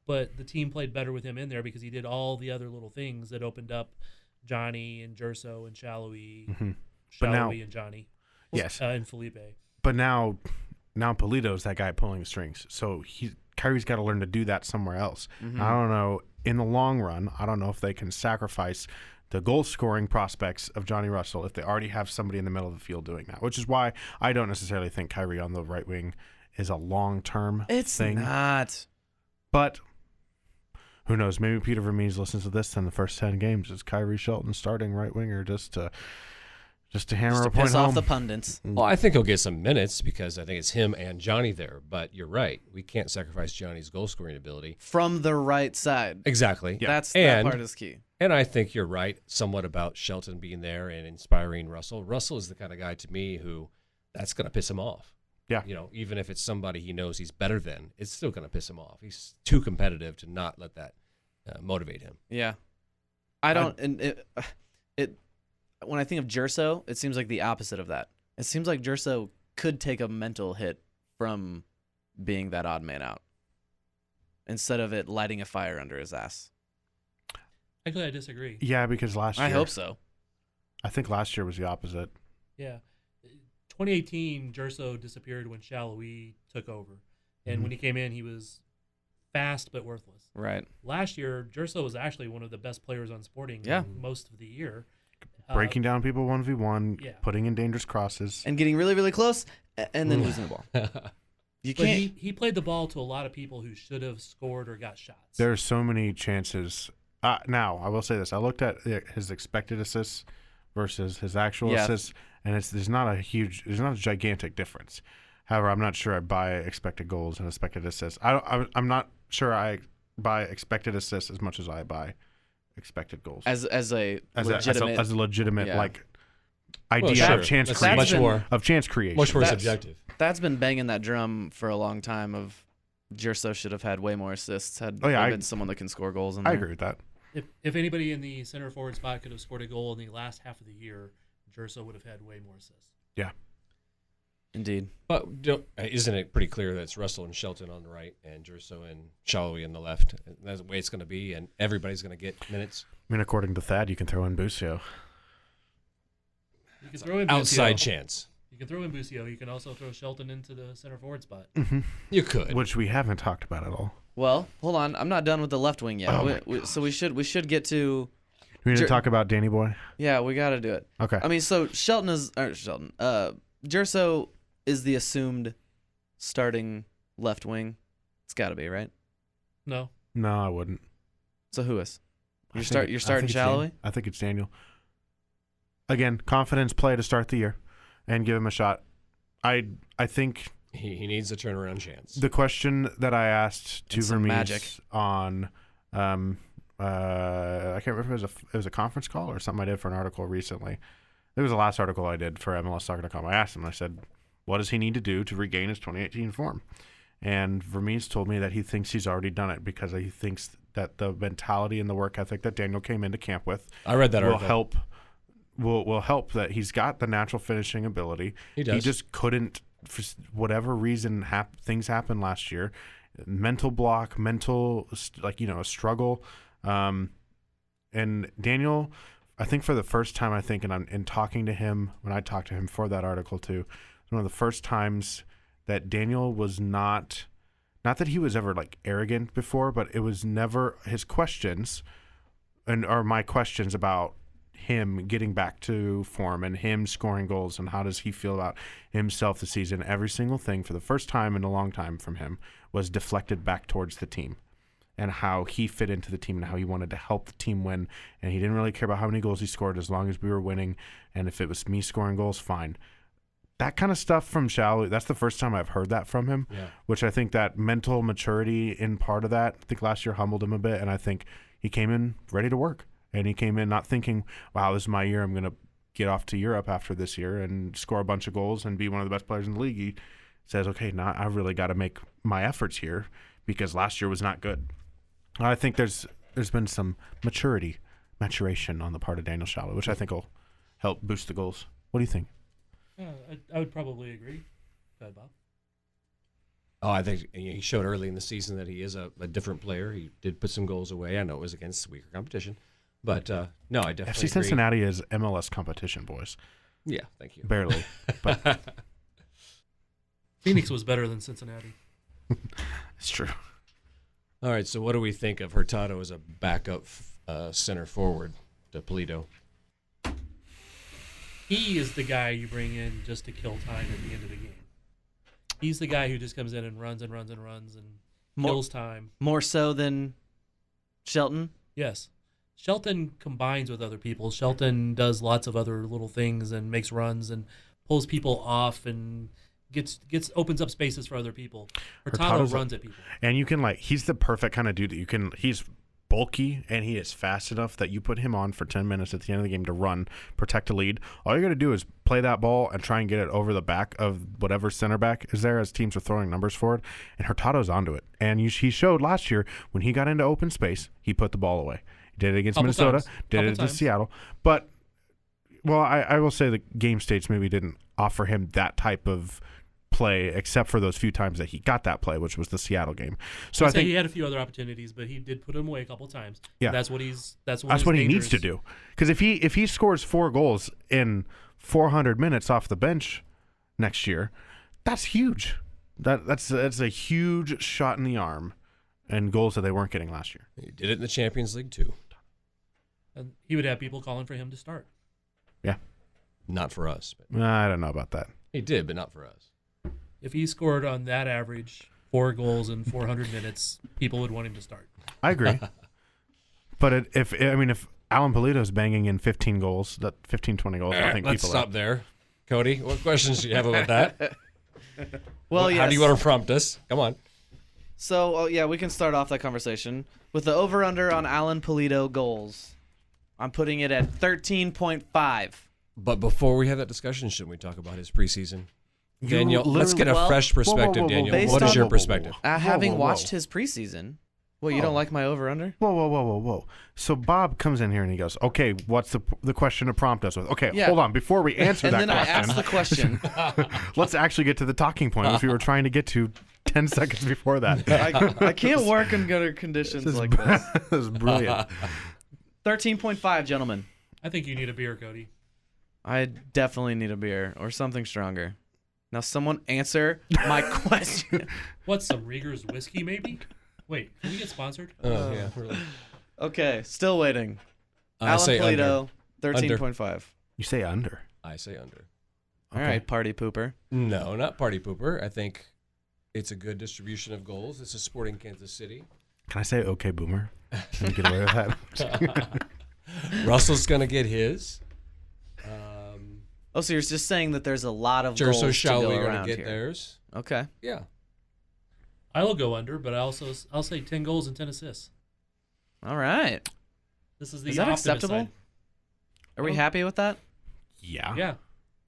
but the team played better with him in there because he did all the other little things that opened up Johnny and Jerso and Shallowy, But now- and Johnny. Yes. And Felipe. But now Polito's that guy pulling the strings. So Kyrie's got to learn to do that somewhere else. I don't know. In the long run, I don't know if they can sacrifice the goal-scoring prospects of Johnny Russell if they already have somebody in the middle of the field doing that, which is why I don't necessarily think Khiry on the right wing is a long-term It's thing. not. But who knows? Maybe Peter Vermes listens to this in the first 10 games. Is Khiry Shelton starting right winger just to hammer Just to a point piss home? off the pundits. Well, I think he'll get some minutes because I think it's him and Johnny there. But you're right. We can't sacrifice Johnny's goal-scoring ability. From the right side. Exactly. That And- part is key. And I think you're right somewhat about Shelton being there and inspiring Russell. Russell is the kind of guy to me who that's going to piss him off. Yeah. Even if it's somebody he knows he's better than, it's still going to piss him off. He's too competitive to not let that motivate him. Yeah. I don't. And it when I think of Jerso, it seems like the opposite of that. It seems like Jerso could take a mental hit from being that odd man out instead of it lighting a fire under his ass. Actually, I disagree. Yeah, because last year. I hope so. I think last year was the opposite. Yeah. 2018, Jerso disappeared when Shallowy took over. And when he came in, he was fast but worthless. Right. Last year, Jerso was actually one of the best players on Sporting most of the year. Breaking down people 1v1, yeah. putting in dangerous crosses. And getting really, really close and then losing the ball. You But can't. he played the ball to a lot of people who should have scored or got shots. There are so many chances. Now, I will say this. I looked at his expected assists versus his actual assists, and there's not a gigantic difference. However, I'm not sure I buy expected goals and expected assists. I'm not sure I buy expected assists as much as I buy expected goals. As a legitimate idea of chance That's creation. much more Of chance creation. much more That's- subjective. That's been banging that drum for a long time of Jerso should have had way more assists had Oh, yeah, there I- been someone that can score goals in I there. agree with that. If anybody in the center forward spot could have scored a goal in the last half of the year, Jerso would have had way more assists. Yeah. Indeed. But isn't it pretty clear that it's Russell and Shelton on the right and Jerso and Shallowy on the left? That's the way it's going to be, and everybody's going to get minutes. I mean, according to Thad, you can throw in Busio. You can throw in Outside Busio. chance. You can throw in Busio. You can also throw Shelton into the center forward spot. You could. Which we haven't talked about at all. Well, hold on. I'm not done with the left wing yet. Oh So we should get to. We need to talk about Danny Boy. Yeah, we got to do it. Okay. I mean, so Jerso is the assumed starting left wing. It's got to be, right? No. No, I wouldn't. So who is? I You're think starting it's Shallowy? I think it's Daniel. Again, confidence play to start the year and give him a shot. I think He needs a turnaround chance. the question that I asked to And some Vermes magic. on I can't remember if it was a conference call or something I did for an article recently. It was the last article I did for MLSsoccer.com. I asked him, I said, what does he need to do to regain his 2018 form? And Vermes told me that he thinks he's already done it because he thinks that the mentality and the work ethic that Daniel came into camp with I read that will article. help. Will help that he's got the natural finishing ability. He does. He just couldn't, for whatever reason, things happened last year. Mental block, a struggle. And Daniel, I think for the first time, and talking to him, when I talked to him for that article too, it was one of the first times that Daniel was not that he was ever like arrogant before, but it was never his questions or my questions about him getting back to form and him scoring goals and how does he feel about himself this season. Every single thing for the first time in a long time from him was deflected back towards the team and how he fit into the team and how he wanted to help the team win. And he didn't really care about how many goals he scored as long as we were winning. And if it was me scoring goals, fine. That kind of stuff from Shallowy, that's the first time I've heard that from him, which I think that mental maturity in part of that, I think last year humbled him a bit. And I think he came in ready to work. And he came in not thinking, wow, this is my year. I'm going to get off to Europe after this year and score a bunch of goals and be one of the best players in the league. He says, okay, now I've really got to make my efforts here because last year was not good. I think there's been some maturation on the part of Daniel Shallowy, which I think will help boost the goals. What do you think? Yeah, I would probably agree. Go ahead, Oh, I think he showed early in the season that he is a different player. He did put some goals away. I know it was against weaker competition. But, no, I definitely FC agree. Cincinnati is MLS competition, boys. Yeah, thank you. Barely. But Phoenix was better than Cincinnati. it's true. All right, so what do we think of Hurtado as a backup center forward to Polito? He is the guy you bring in just to kill time at the end of the game. He's the guy who just comes in and runs and runs and runs and kills time. More so than Shelton? Yes. Shelton combines with other people. Shelton does lots of other little things and makes runs and pulls people off and opens up spaces for other people. Hurtado runs at people. And you can he's the perfect kind of dude that he's bulky and he is fast enough that you put him on for 10 minutes at the end of the game to run, protect a lead. All you got to do is play that ball and try and get it over the back of whatever center back is there as teams are throwing numbers forward. And Hurtado's onto it. And he showed last year when he got into open space, he put the ball away. He did it against Minnesota, did it against Seattle. But, well, I will say the game states maybe didn't offer him that type of play except for those few times that he got that play, which was the Seattle game. So I think he had a few other opportunities, but he did put them away a couple times. Yeah, that's what he needs to do. Because if he scores 4 goals in 400 minutes off the bench next year, that's huge. That's a huge shot in the arm and goals that they weren't getting last year. He did it in the Champions League too. And he would have people calling for him to start. Yeah, not for us. But I don't know about that. He did, but not for us. If he scored on that average 4 goals in 400 minutes, people would want him to start. I agree. But if Alan Polito's banging in 15 goals, 20 goals, I think let's people stop there. Cody, what questions do you have about that? Well, How do you want to prompt us? Come on. So, we can start off that conversation with the over-under on Alan Polito goals. I'm putting it at 13.5. But before we have that discussion, shouldn't we talk about his preseason? Daniel, let's get a fresh perspective, Daniel. What is your perspective? Having watched his preseason, you don't like my over-under? Whoa. So Bob comes in here and he goes, okay, what's the question to prompt us with? Okay, hold on. Before we answer that question. And then I asked the question. Let's actually get to the talking point, which we were trying to get to 10 seconds before that. I can't work in good conditions like this. This is brilliant. 13.5, gentlemen. I think you need a beer, Cody. I definitely need a beer or something stronger. Now, someone answer my question. What's some Rieger's whiskey, maybe? Wait, can we get sponsored? Yeah, really. Okay, still waiting. I Alan say Polito, under. 13.5. You say under. I say under. All right, party pooper. No, not party pooper. I think it's a good distribution of goals. It's a Sporting Kansas City. Can I say okay, boomer? Can we get away with that? Russell's going to get his. So you're just saying that there's a lot of Jerso goals to Shall go we going around to get here. theirs? Okay. Yeah. I will go under, but I'll say 10 goals and 10 assists. All right. This is the Is that optimist acceptable? side. Are we happy with that? Yeah. Yeah.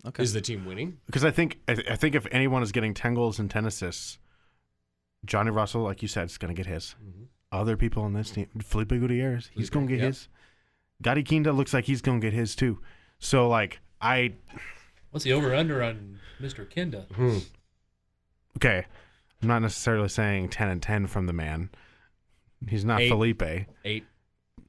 Okay. Is the team winning? Because I think if anyone is getting 10 goals and 10 assists, Johnny Russell, like you said, is going to get his. Mm-hmm. Other people on this team, Felipe Gutierrez, he's going to get his. Gadi Kinda looks like he's going to get his too. So, What's the over-under on Mr. Kinda? Okay, I'm not necessarily saying 10 and 10 from the man. He's not 8. Felipe. 8.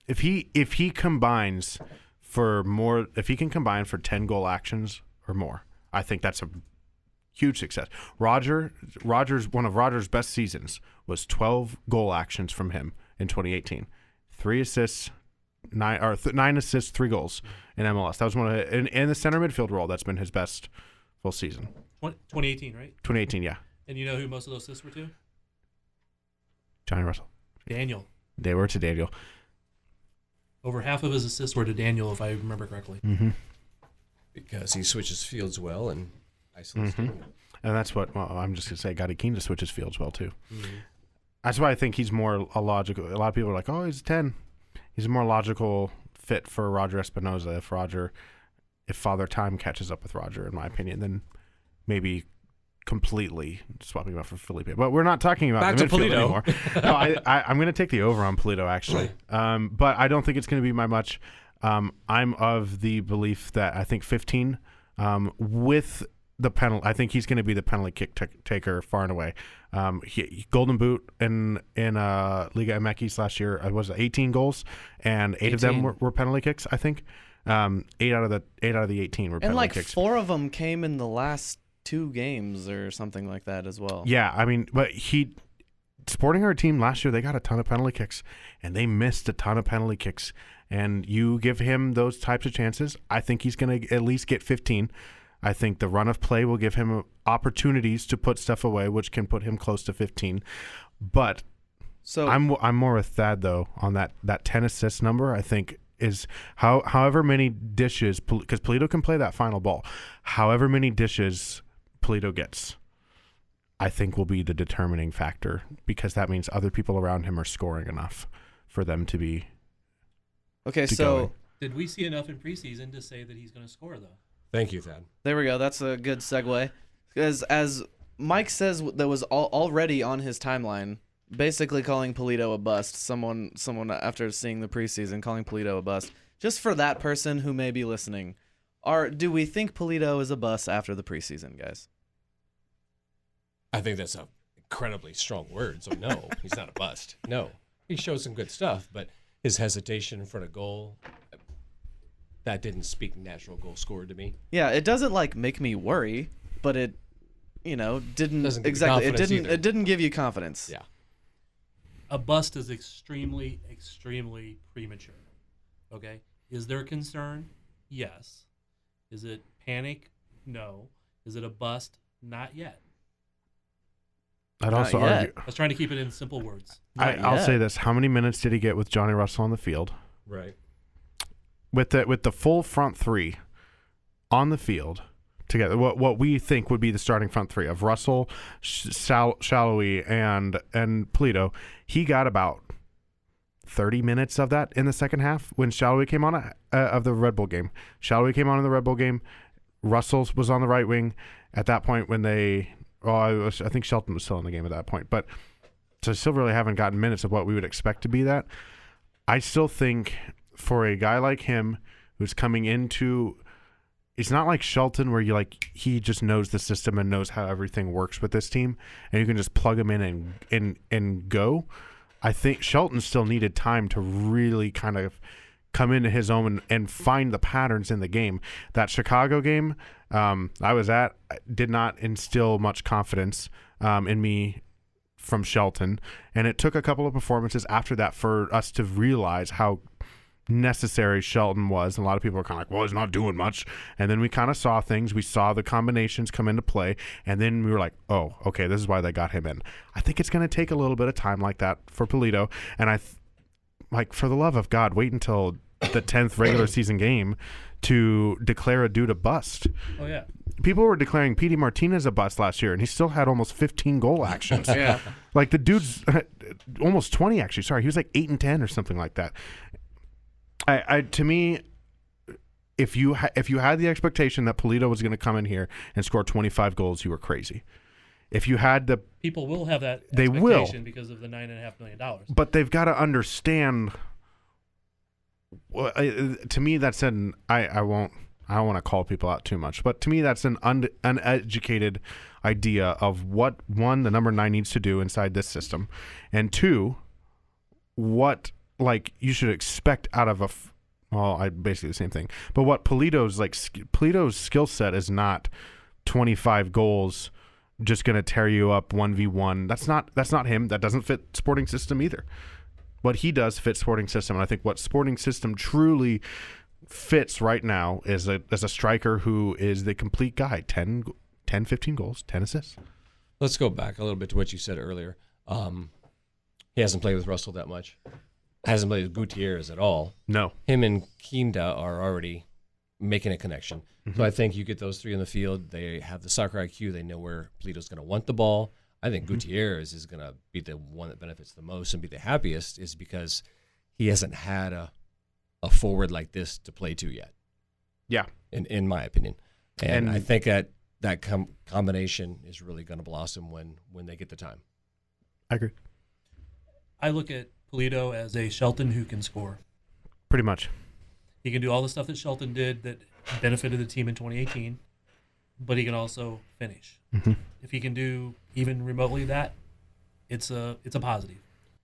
If he combines for more, if he can combine for 10 goal actions or more, I think that's a huge success. Rogers, one of Rogers' best seasons was 12 goal actions from him in 2018. 3 assists, 9 assists, 3 goals in MLS. That was one of in the center midfield role. That's been his best full season. 2018, right? 2018, yeah. And you know who most of those assists were to? Johnny Russell. Daniel. They were to Daniel. Over half of his assists were to Daniel, if I remember correctly. Mm-hmm. Because he switches fields well and isolates Mm-hmm. Daniel. And that's what I'm just going to say. Gadi Kinda switches fields well, too. Mm-hmm. That's why I think he's more a logical. A lot of people are like, oh, he's a 10. He's a more logical fit for Roger Espinoza if Father Time catches up with Roger, in my opinion, then maybe completely swapping him out for Felipe. But we're not talking about Back the to midfield Polito. anymore. No, I'm going to take the over on Polito, actually. But I don't think it's going to be by much. I'm of the belief that I think 15 with the penalty. I think he's going to be the penalty kick taker far and away. Golden Boot in Liga MX last year was 18 goals, and 8 of them were penalty kicks. I think 8 out of the 18 were penalty and kicks. 4 of them came in the last 2 games or something like that as well. Yeah, I mean, but Sporting our team last year, they got a ton of penalty kicks, and they missed a ton of penalty kicks. And you give him those types of chances, I think he's going to at least get 15. I think the run of play will give him opportunities to put stuff away, which can put him close to 15. But I'm more with Thad, though, on that 10 assist number, I think, is however many dishes, because Polito can play that final ball, however many dishes Polito gets, I think will be the determining factor, because that means other people around him are scoring enough for them to be. Okay, so did we see enough in preseason to say that he's going to score, though? Thank you, Thad. there we go. That's a good segue. Because as Mike says, that was already on his timeline, basically calling Polito a bust. Someone after seeing the preseason calling Polito a bust. Just for that person who may be listening, do we think Polito is a bust after the preseason, guys? I think that's a incredibly strong word. So no, he's not a bust. No, he showed some good stuff, but his hesitation in front of goal, that didn't speak natural goal scorer to me. Yeah, it doesn't make me worry, but it, didn't Doesn't give you exactly. It confidence didn't. either. It didn't give you confidence. Yeah. A bust is extremely, extremely premature. Okay? Is there concern? Yes. Is it panic? No. Is it a bust? Not yet. I'd Not also yet. argue. I was trying to keep it in simple words. I'll yet. say this: how many minutes did he get with Johnny Russell on the field? Right. With the full front three on the field together, what we think would be the starting front three of Russell, Shallowy, and Polito, he got about 30 minutes of that in the second half when Shallowy came on of the Red Bull game. Shallowy came on in the Red Bull game. Russell was on the right wing at that point when I think Shelton was still in the game at that point, but so still really haven't gotten minutes of what we would expect to be that. I still think for a guy like him who's coming into, it's not like Shelton where he just knows the system and knows how everything works with this team and you can just plug him in and go. I think Shelton still needed time to really kind of come into his own and find the patterns in the game. That Chicago game I was at did not instill much confidence in me from Shelton, and it took a couple of performances after that for us to realize how necessary Shelton was. And a lot of people are kind of like, well, he's not doing much. And then we kind of saw things. We saw the combinations come into play, and then we were like, oh, okay, this is why they got him in. I think it's going to take a little bit of time like that for Polito, and for the love of God, wait until the 10th regular season game to declare a dude a bust. Oh, yeah. People were declaring P.D. Martinez a bust last year, and he still had almost 15 goal actions. Yeah. Like the dude's almost 20, actually. Sorry, he was like 8 and 10 or something like that. To me, if you had the expectation that Polito was going to come in here and score 25 goals, you were crazy. If you had the People will have that They will. expectation because of the $9.5 million. but they've got to understand. Well, to me, that's I don't want to call people out too much, but to me, that's an uneducated idea of what, one, the number 9 needs to do inside this system, and two, what you should expect out of basically the same thing. But what Polito's skill set is not 25 goals just going to tear you up 1v1. That's not him. That doesn't fit Sporting system either. What he does fit Sporting system, and I think what Sporting system truly fits right now is a striker who is the complete guy. 10, 15 goals, 10 assists. Let's go back a little bit to what you said earlier. He hasn't played with Russell that much. Hasn't played with Gutierrez at all. No. Him and Kinda are already making a connection. Mm-hmm. So I think you get those three in the field. They have the soccer IQ. They know where Polito's going to want the ball. I think Gutierrez is going to be the one that benefits the most and be the happiest, is because he hasn't had a forward like this to play to yet. Yeah. In my opinion. And And- I think that combination is really going to blossom when they get the time. I agree. I look at Polito as a Shelton who can score. Pretty much. He can do all the stuff that Shelton did that benefited the team in 2018. but he can also finish. Mhm. If he can do even remotely that, it's a positive.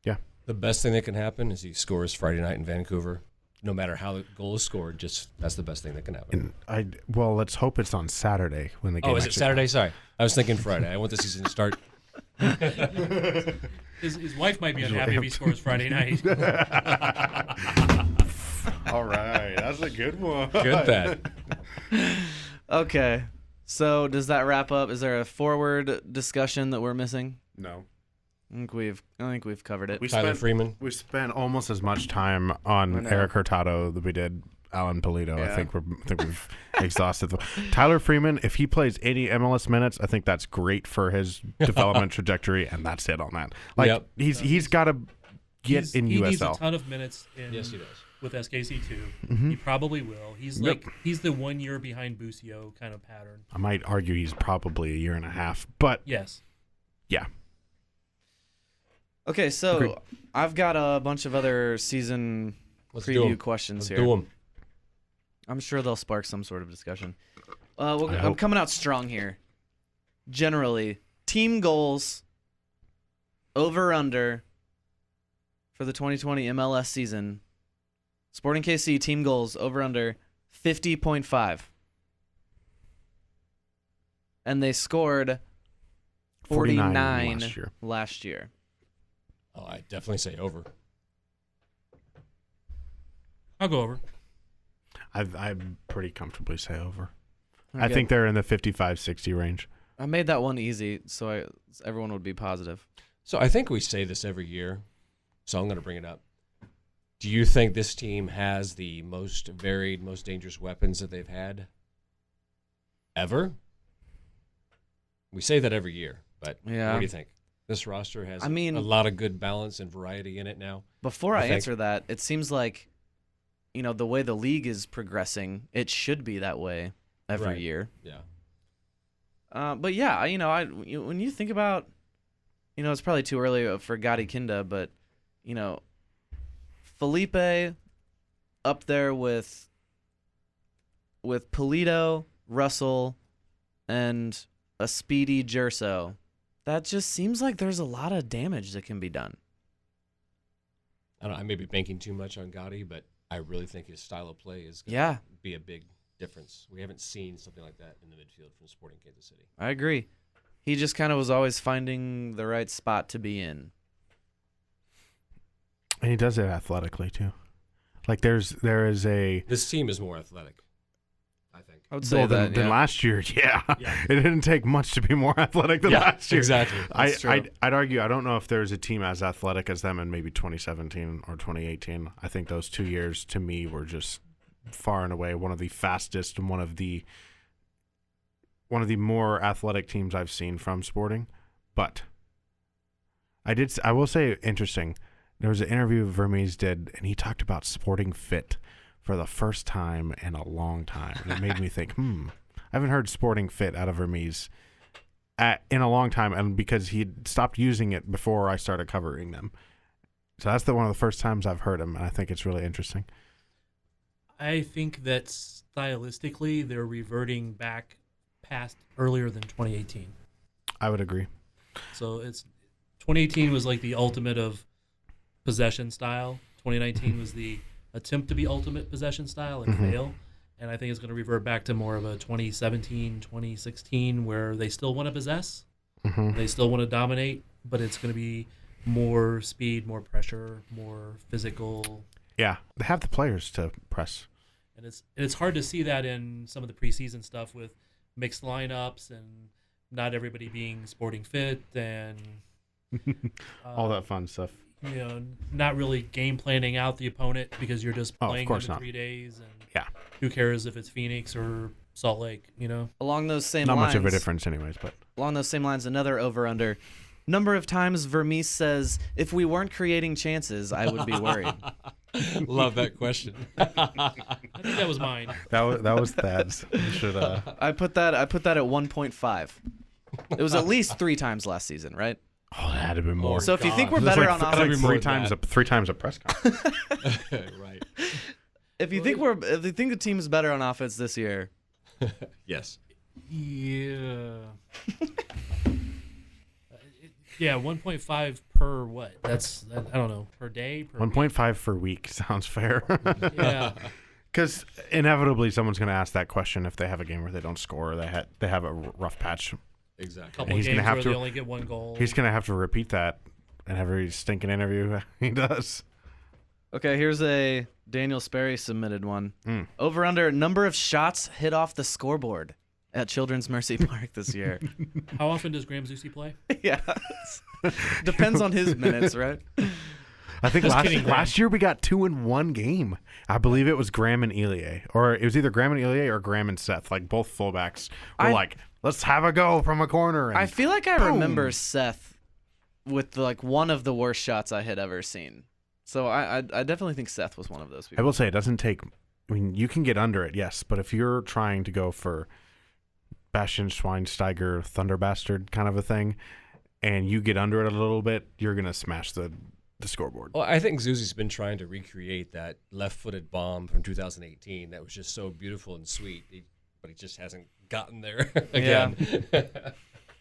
Yeah. The best thing that can happen is he scores Friday night in Vancouver. No matter how the goal is scored, that's the best thing that can happen. Well, let's hope it's on Saturday when the game. Oh, is it Saturday? Sorry, I was thinking Friday. I want the season to start. His wife might be unhappy if he scores Friday night. All right, that's a good one. Good bet. Okay. So does that wrap up? Is there a forward discussion that we're missing? No. I think we've covered it. Tyler Freeman. We spent almost as much time on Eric Hurtado that we did Alan Polito. Yeah. I think we've exhausted Tyler Freeman. If he plays 80 MLS minutes, I think that's great for his development trajectory, and that's it on that. Like Yep. he's got to get in he USL. needs a ton of minutes. Yes, he does. With SKC2. Mm-hmm. He probably will. He's he's the 1 year behind Busio kind of pattern. I might argue he's probably a year and a half, but Yes. yeah. Okay, so Agreed. I've got a bunch of other season Let's do 'em. preview questions Let's here. do 'em. I'm sure they'll spark some sort of discussion. I I'm hope. coming out strong here. Generally, team goals over under for the 2020 MLS season. Sporting KC team goals over under 50.5. And they scored 49 last year. Oh, I definitely say over. I'll go over. I'd pretty comfortably say over. Okay. I think they're in the 55-60 range. I made that one easy so everyone would be positive. So I think we say this every year, so I'm going to bring it up. Do you think this team has the most varied, most dangerous weapons that they've had ever? We say that every year, but Yeah. what do you think? This roster has I mean- a lot of good balance and variety in it now. Before I I think- answer that, it seems like, the way the league is progressing, it should be that way every Right. year. Yeah. But yeah, when you think about, it's probably too early for Gotti Kinda, but, Felipe up there with Polito, Russell, and a speedy Gerso. That just seems like there's a lot of damage that can be done. I may be banking too much on Gotti, but I really think his style of play is going Yeah. to be a big difference. We haven't seen something like that in the midfield from Sporting Kansas City. I agree. He just kind of was always finding the right spot to be in. And he does it athletically too. Like there is a This team is more athletic, I think. I would say that than last year. Yeah. Yeah. It didn't take much to be more athletic than last year. Exactly. That's true. I'd argue I don't know if there's a team as athletic as them in maybe 2017 or 2018. I think those 2 years to me were just far and away one of the fastest and one of the more athletic teams I've seen from Sporting. But I will say interesting. There was an interview Vermes did, and he talked about Sporting Fit for the first time in a long time. And it made me think, I haven't heard Sporting Fit out of Vermes in a long time, and because he stopped using it before I started covering them. So that's one of the first times I've heard him, and I think it's really interesting. I think that stylistically they're reverting back past earlier than 2018. I would agree. So 2018 was like the ultimate of possession style. 2019 was the attempt to be ultimate possession style and fail. And I think it's going to revert back to more of a 2017, 2016 where they still want to possess. They still want to dominate, but it's going to be more speed, more pressure, more physical. Yeah, they have the players to press. And it's hard to see that in some of the preseason stuff with mixed lineups and not everybody being sporting fit and All that fun stuff. Not really game planning out the opponent because you're just Oh, of playing course them in not. 3 days. And Yeah. who cares if it's Phoenix or Salt Lake, Along those same Not lines, much of a difference anyways, but Along those same lines, another over-under. Number of times Vermes says, if we weren't creating chances, I would be worried. Love that question. I think that was mine. that was Thad's. You should I put that at 1.5. It was at least 3 times last season, right? Oh, that had to be more. So if you think we're It was better like, on it was like offense, three times a press conference. Right. if you think the team is better on offense this year, Yes. Yeah. Yeah, 1.5 per what? That's I don't know, per day. 1.5 per week sounds fair. Yeah. Because inevitably someone's going to ask that question if they have a game where they don't score or they have a rough patch. Exactly. Couple he's games gonna have where to- they only get one goal. He's going to have to repeat that in every stinking interview he does. Okay, here's a Daniel Sperry submitted one. Mm. Over under number of shots hit off the scoreboard at Children's Mercy Park this year. How often does Graham Zusi play? Yeah. Depends on his minutes, right? I think Just kidding, Graham. last year we got 2 in one game. I believe it was Graham and Elie, or it was either Graham and Elie or Graham and Seth. Like both fullbacks were like, "Let's have a go from a corner." And I feel like I boom. remember Seth with like one of the worst shots I had ever seen. So I definitely think Seth was one of those I people. will say it doesn't take. I mean, you can get under it, yes, but if you're trying to go for Bastian Schweinsteiger, Thunder Bastard kind of a thing, and you get under it a little bit, you're gonna smash the scoreboard. Well, I think Zuzi's been trying to recreate that left-footed bomb from 2018 that was just so beautiful and sweet, but he just hasn't gotten there again.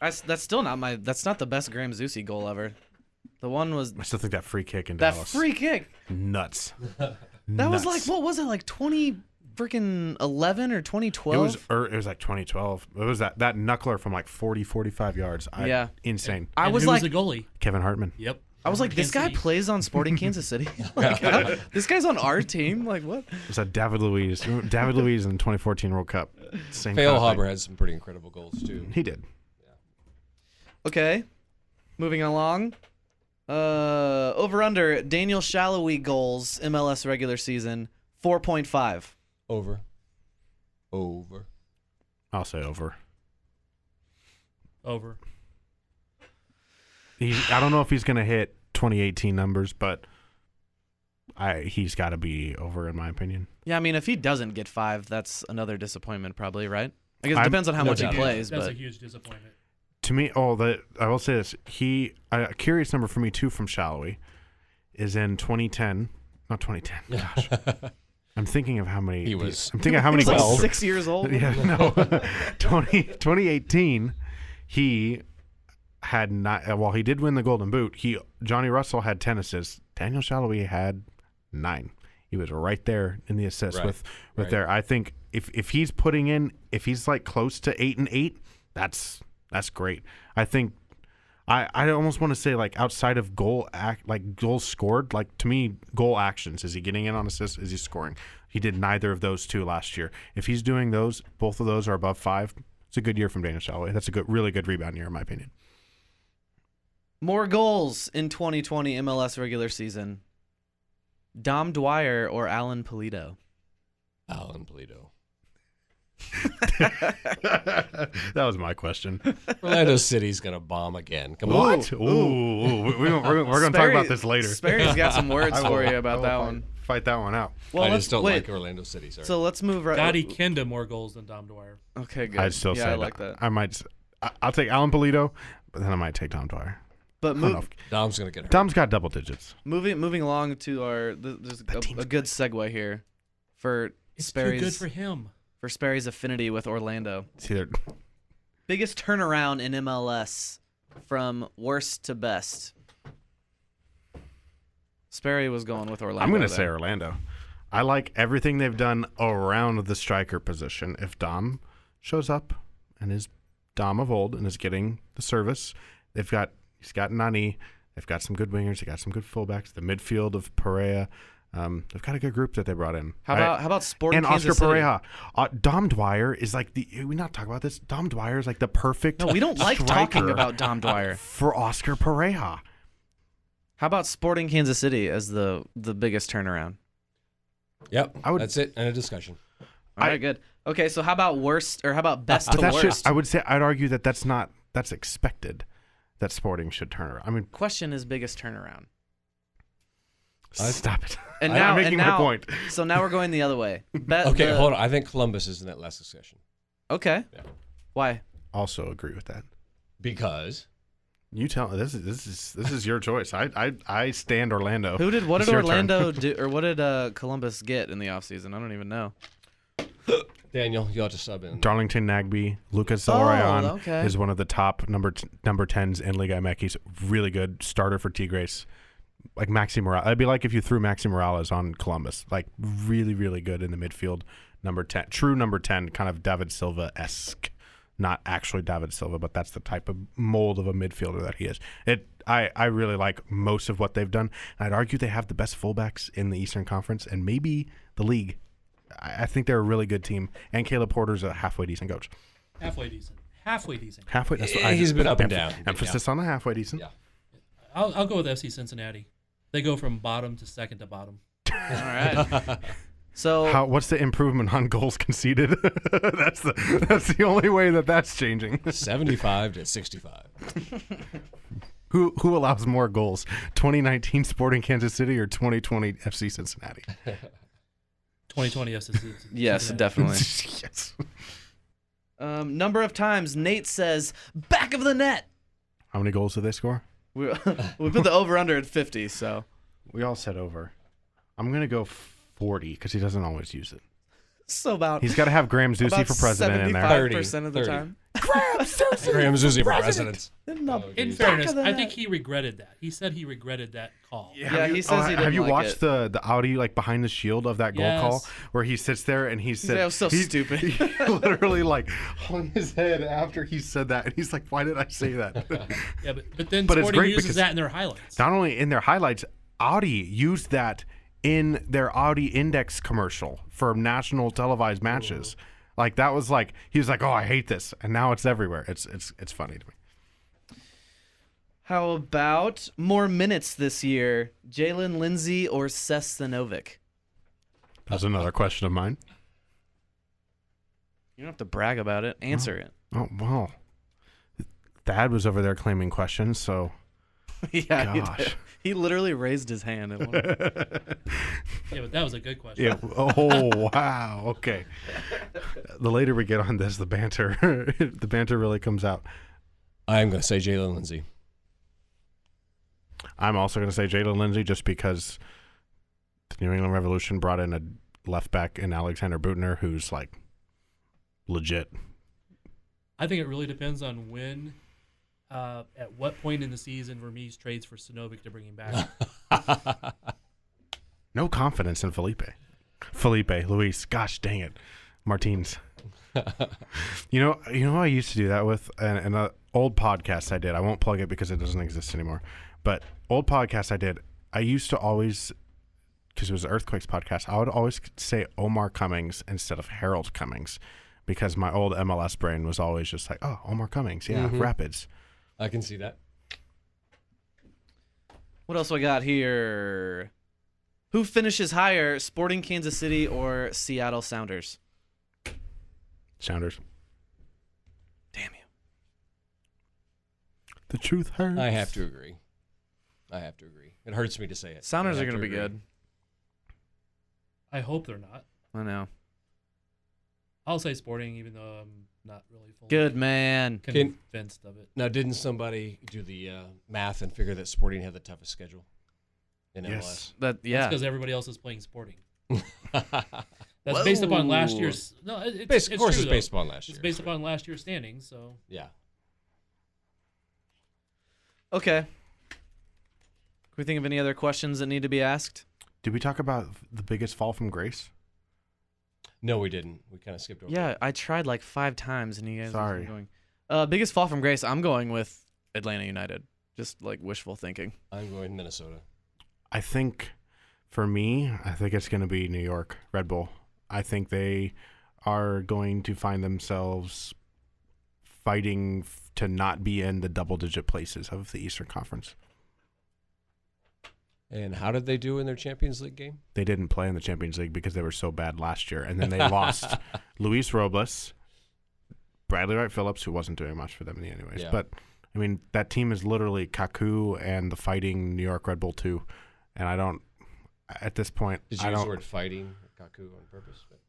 That's still not that's not the best Graham Zusi goal ever. The one was I still think that free kick in that Dallas. free kick. Nuts. That was like, what was it, like 2011 or 2012? It was like 2012. It was that knuckler from like 40, 45 yards. Yeah. Insane. I And was who like, the goalie? Kevin Hartman. Yep. I was like, this Kansas guy City. plays on Sporting Kansas City. Like, this guy's on our team. Like, what? It was that David Luiz in the 2014 World Cup. Same Fail kind of thing. Haber had some pretty incredible goals too. He did. Okay, moving along. Over under Daniel Shallowy goals MLS regular season 4.5. Over. I'll say over. Over. I don't know if he's going to hit 2018 numbers, but he's got to be over in my opinion. Yeah, I mean, if he doesn't get 5, that's another disappointment, probably, right? I guess it I'm- depends on how no much he doubt. plays, That's but a huge disappointment. To me, I will say this. A curious number for me too from Shallowy is in 2010. Not 2010. Gosh. I'm thinking of how many. He was- I'm thinking of how many he's like goals. 6 years old. Yeah, no. 2018, he had not. Well, he did win the Golden Boot. Johnny Russell had 10 assists. Daniel Shallowy had 9. He was right there in the assists Right. with Right. there. I think if he's putting in, if he's like close to 8 and 8, that's great. I think I almost want to say like outside of goals scored, like to me, goal actions. Is he getting in on assists? Is he scoring? He did neither of those two last year. If he's doing those, both of those are above 5. It's a good year from Daniel Shallowy. That's a really good rebound year in my opinion. More goals in 2020 MLS regular season. Dom Dwyer or Alan Pulido? Alan Polito. That was my question. Orlando City's gonna bomb again. Come on. What? Ooh, we're going to talk about this later. Sperry's got some words I for will- you about I that will one. Fight that one out. Well, I let's just don't wait. like Orlando City. Sorry. So let's move right. Gotti Kenda more goals than Dom Dwyer. Okay, good. I'd still yeah, say I like that. I might. I'll take Alan Polito, but then I might take Tom Dwyer. But I don't know move, if- Dom's gonna get hurt. Dom's got double digits. moving along to our there's team's a good segue here for It's Sperry's too good for him. for Sperry's affinity with Orlando. It's either Biggest turnaround in MLS from worst to best. Sperry was going with Orlando. I'm going to there. say Orlando. I like everything they've done around the striker position. If Dom shows up and is Dom of old and is getting the service, he's got Nani. They've got some good wingers. They got some good fullbacks. The midfield of Pereira. They've got a good group that they brought in. How about Sporting and Kansas Oscar City? Pereira. Dom Dwyer is like we not talk about this. Dom Dwyer is like the perfect. No, we don't like talking striker about Dom Dwyer. for Oscar Pereira. How about Sporting Kansas City as the biggest turnaround? Yep. I would- That's it. And a discussion. All right, good. Okay, so how about worst or how about best But to that's worst? just. I'd argue that's expected. That Sporting should turn around. I mean, Question is biggest turnaround. stop it. And I'm now, making and now, my point. So now we're going the other way. Okay, hold on. I think Columbus is in that last discussion Okay. Yeah. Why? Also agree with that. because You tell. This is your choice. I stand Orlando. What It's did your turn. Orlando do, or what did Columbus get in the offseason? I don't even know. Daniel, you'll have to sub in. Darlington Nagbe, Lucas Zelarayan okay. is one of the top number 10s in Liga MX. He's really good starter for Tigres. Like Maxi Morales. It'd be like if you threw Maxi Morales on Columbus. Like really, really good in the midfield. Number 10, true number 10, kind of David Silva-esque. Not actually David Silva, but that's the type of mold of a midfielder that he is. I really like most of what they've done. And I'd argue they have the best fullbacks in the Eastern Conference and maybe the league. I think they're a really good team. And Caleb Porter's a halfway decent coach. Halfway decent. Halfway decent. Halfway. That's what He's been up and down. Emphasis on the halfway decent. Yeah. I'll go with FC Cincinnati. They go from bottom to second to bottom. All right. So What's the improvement on goals conceded? That's the only way that's changing. 75 to 65. Who allows more goals? 2019 Sporting Kansas City or 2020 FC Cincinnati? 2020 FC. yes, definitely. Yes. Number of times Nate says back of the net. How many goals did they score? We put the over under at 50. So We all said over. I'm gonna go 40 because he doesn't always use it. so about He's got to have Graham Zusi for president in there. 75% of the 30. time. Graham Zusi for president. In fairness, I think he regretted that. He said he regretted that call. Yeah, he says he didn't Have you like watched it. the Audi like behind the shield of that goal Yes. call where he sits there and he said That was so stupid. He literally like hung his head after he said that and he's like, why did I say that? Yeah, but then But it's Sporting great uses because- that in their highlights. Not only in their highlights, Audi used that in their Audi Index commercial for national televised matches. Like that was like he was like, "Oh, I hate this," and now it's everywhere. It's funny to me. How about more minutes this year? Jalen Lindsay or Sestanovic? That's another question of mine. You don't have to brag about it. Answer it. Oh well, Thad was over there claiming questions, so Yeah, gosh. he literally raised his hand. And won. Yeah, but that was a good question. Yeah. Oh wow. Okay. The later we get on this, the banter really comes out. I'm going to say Jalen Lindsay. I'm also going to say Jalen Lindsay just because the New England Revolution brought in a left back in Alexander Butner who's like legit. I think it really depends on when, at what point in the season Vermes trades for Stanovic to bring him back. No confidence in Felipe, Luis. Gosh dang it, Martins. You know who I used to do that with? An old podcast I did. I won't plug it because it doesn't exist anymore. But old podcast I did. I used to always, because it was the Earthquakes podcast, I would always say Omar Cummings instead of Harold Cummings, because my old MLS brain was always just like, oh, Omar Cummings, yeah, Rapids. I can see that. What else we got here? Who finishes higher, Sporting Kansas City or Seattle Sounders? Sounders. Damn you. The truth hurts. I have to agree. It hurts me to say it. Sounders I are have going to be agree. good. I hope they're not. I know. I'll say Sporting, even though I'm not really fully Good man. convinced of it. Now, didn't somebody do the math and figure that Sporting had the toughest schedule in MLS? Yes. That yeah. Because everybody else is playing Sporting. That's based upon last year's. No, it's Of course, true, it's based upon last year. It's based upon last year's standings. So Yeah. Okay. Can we think of any other questions that need to be asked? Did we talk about the biggest fall from grace? No, we didn't. We kind of skipped over. Yeah, I tried like 5 times and you guys Sorry. wasn't going. Biggest fall from grace, I'm going with Atlanta United. Just like wishful thinking. I'm going Minnesota. I think for me, I think it's going to be New York Red Bull. I think they are going to find themselves fighting to not be in the double-digit places of the Eastern Conference. And how did they do in their Champions League game? They didn't play in the Champions League because they were so bad last year, and then they lost Luis Robles, Bradley Wright Phillips, who wasn't doing much for them anyways. Yeah. But I mean, that team is literally Kaku and the fighting New York Red Bull 2, and I don't. At this point, Did I you use don't. the word fighting Kaku on purpose? But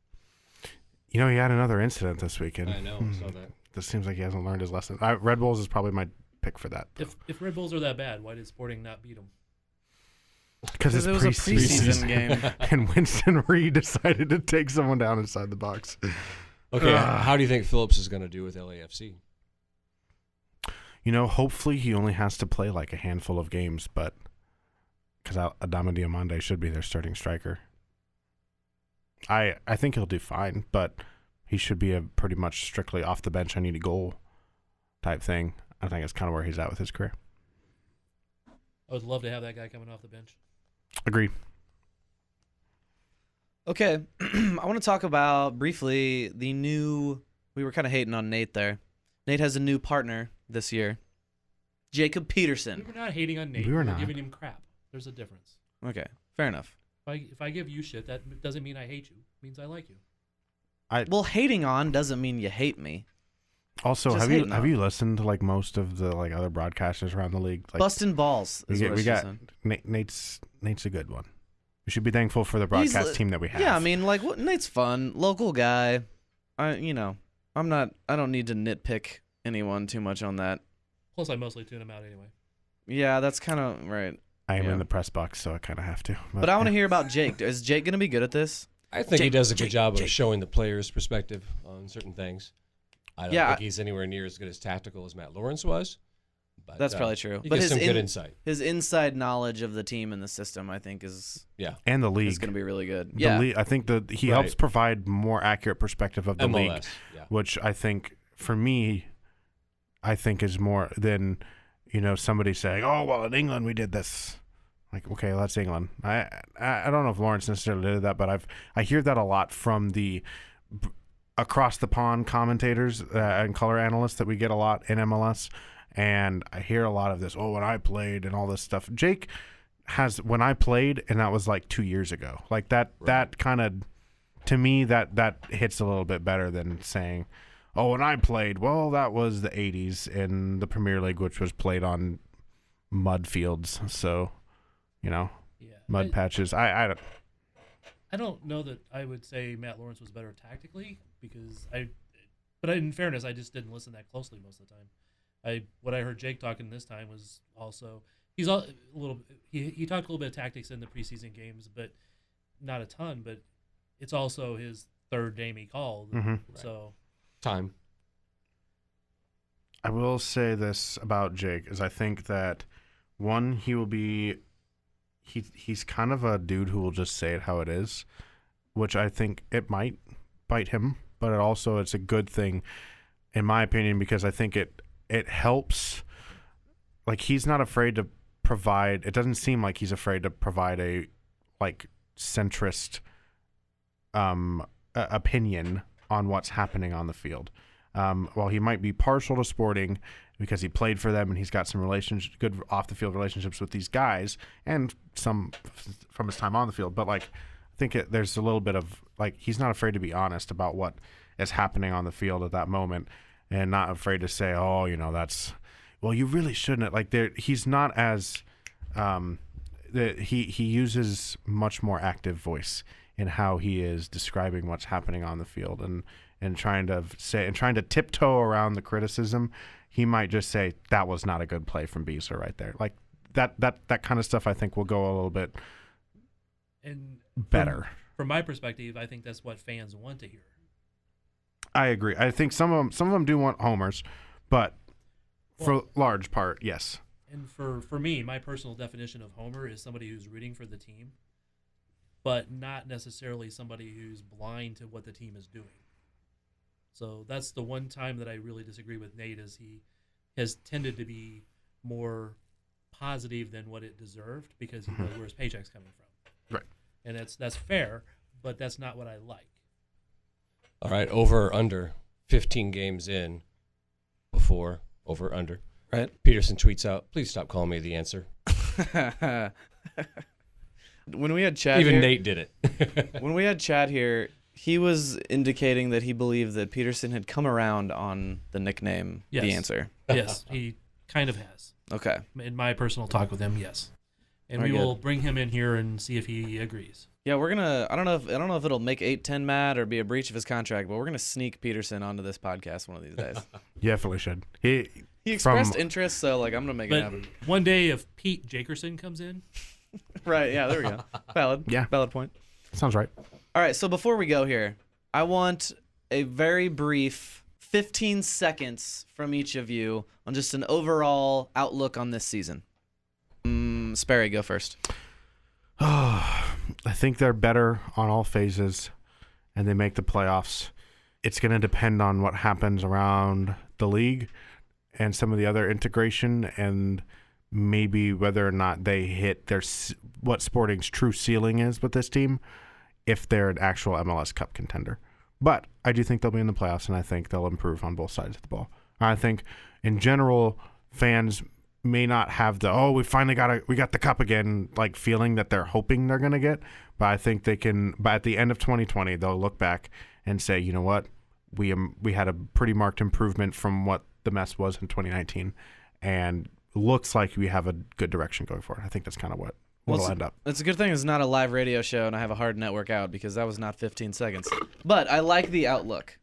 You know, he had another incident this weekend. I know. I saw that. This seems like he hasn't learned his lesson. Red Bulls is probably my pick for that. if Red Bulls are that bad, why did Sporting not beat them? Because it's it was a preseason game. and Winston Reed decided to take someone down inside the box. Okay, how do you think Phillips is going to do with LAFC? Hopefully he only has to play like a handful of games, but because Adama Diomande should be their starting striker. I think he'll do fine, but he should be a pretty much strictly off the bench, I need a goal type thing. I think it's kind of where he's at with his career. I would love to have that guy coming off the bench. Agreed. Okay, I want to talk about briefly we were kind of hating on Nate there. Nate has a new partner this year, Jacob Peterson. We were not hating on Nate. We were We not. giving him crap. There's a difference. Okay, fair enough. If I give you shit, that doesn't mean I hate you. It means I like you. Well, hating on doesn't mean you hate me. Also, Just have you listened to like most of the like other broadcasters around the league? Like, Busting balls is what we she got said. Nate's a good one. We should be thankful for the broadcast team that we have. Yeah, I mean, like, Nate's fun, local guy. I don't need to nitpick anyone too much on that. Plus, I mostly tune him out anyway. Yeah, that's kind of right. I am Yeah. in the press box, so I kind of have to. But I want to hear about Jake. Is Jake going to be good at this? I think he does a good job of showing the player's perspective on certain things. I don't think he's anywhere near as good as tactical as Matt Lawrence was. But, That's probably true. He But gives some good insight. His inside knowledge of the team and the system, I think, and the league is going to be really good. The Yeah, league, I think he helps provide more accurate perspective of the MLS, league, yeah. which I think for me, is more than somebody saying, "Oh, well, in England we did this." Like, okay, well, that's England. I don't know if Lawrence necessarily did that, but I hear that a lot from the across the pond commentators and color analysts that we get a lot in MLS. And I hear a lot of this, when I played and all this stuff. Jake has, when I played, and that was like 2 years ago. Like that kind of, to me, that hits a little bit better than saying, when I played, well, that was the 80s in the Premier League, which was played on mud fields. So, mud patches. I don't know that I would say Matt Lawrence was better tactically but in fairness, I just didn't listen that closely most of the time. What I heard Jake talking this time was also he talked a little bit of tactics in the preseason games, but not a ton. But it's also his third game he called, so time. I will say this about Jake is I think that one, he will be he's kind of a dude who will just say it how it is, which I think it might bite him, but it's a good thing in my opinion, because I think it helps. Like, he's not afraid to provide, it doesn't seem like he's afraid to provide a like centrist opinion on what's happening on the field. While he might be partial to Sporting because he played for them and he's got some good off the field relationships with these guys and some from his time on the field, but like I think there's a little bit of like he's not afraid to be honest about what is happening on the field at that moment, and not afraid to say, you really shouldn't. Like he's not as he uses much more active voice in how he is describing what's happening on the field and trying to tiptoe around the criticism. He might just say that was not a good play from Beasley right there. Like that kind of stuff I think will go a little bit better. From my perspective, I think that's what fans want to hear. I agree. I think some of them do want homers, but for large part, yes. And for me, my personal definition of homer is somebody who's rooting for the team, but not necessarily somebody who's blind to what the team is doing. So that's the one time that I really disagree with Nate, is he has tended to be more positive than what it deserved because he knows where his paycheck's coming from. Right. And that's fair, but that's not what I like. All right, over or under 15 games in before over or under. Right. Peterson tweets out, "Please stop calling me the answer." When we had Chad Even here, Nate did it. when we had Chad here, he was indicating that he believed that Peterson had come around on the nickname Yes. The Answer. Yes, he kind of has. Okay. In my personal talk with him, yes. And Very we good. will bring him in here and see if he agrees. Yeah, we're gonna. I don't know if it'll make 8-10 mad or be a breach of his contract, but we're gonna sneak Peterson onto this podcast one of these days. You definitely should. He expressed interest, so like I'm gonna make it But happen. one day if Pete Jakerson comes in, Right? Yeah. There we go. Valid. Yeah. Valid point. sounds right. All right. So before we go here, I want a very brief 15 seconds from each of you on just an overall outlook on this season. Sperry, go first. I think they're better on all phases, and they make the playoffs. It's going to depend on what happens around the league and some of the other integration, and maybe whether or not they hit what Sporting's true ceiling is with this team, if they're an actual MLS Cup contender. But I do think they'll be in the playoffs, and I think they'll improve on both sides of the ball. I think, in general, fans may not have the, we got the cup again, like feeling that they're hoping they're going to get. But I think they can, by at the end of 2020, they'll look back and say, you know what, we had a pretty marked improvement from what the mess was in 2019, and looks like we have a good direction going forward. I think that's kind of what will end up. It's a good thing it's not a live radio show and I have a hard network out, because that was not 15 seconds. But I like the outlook.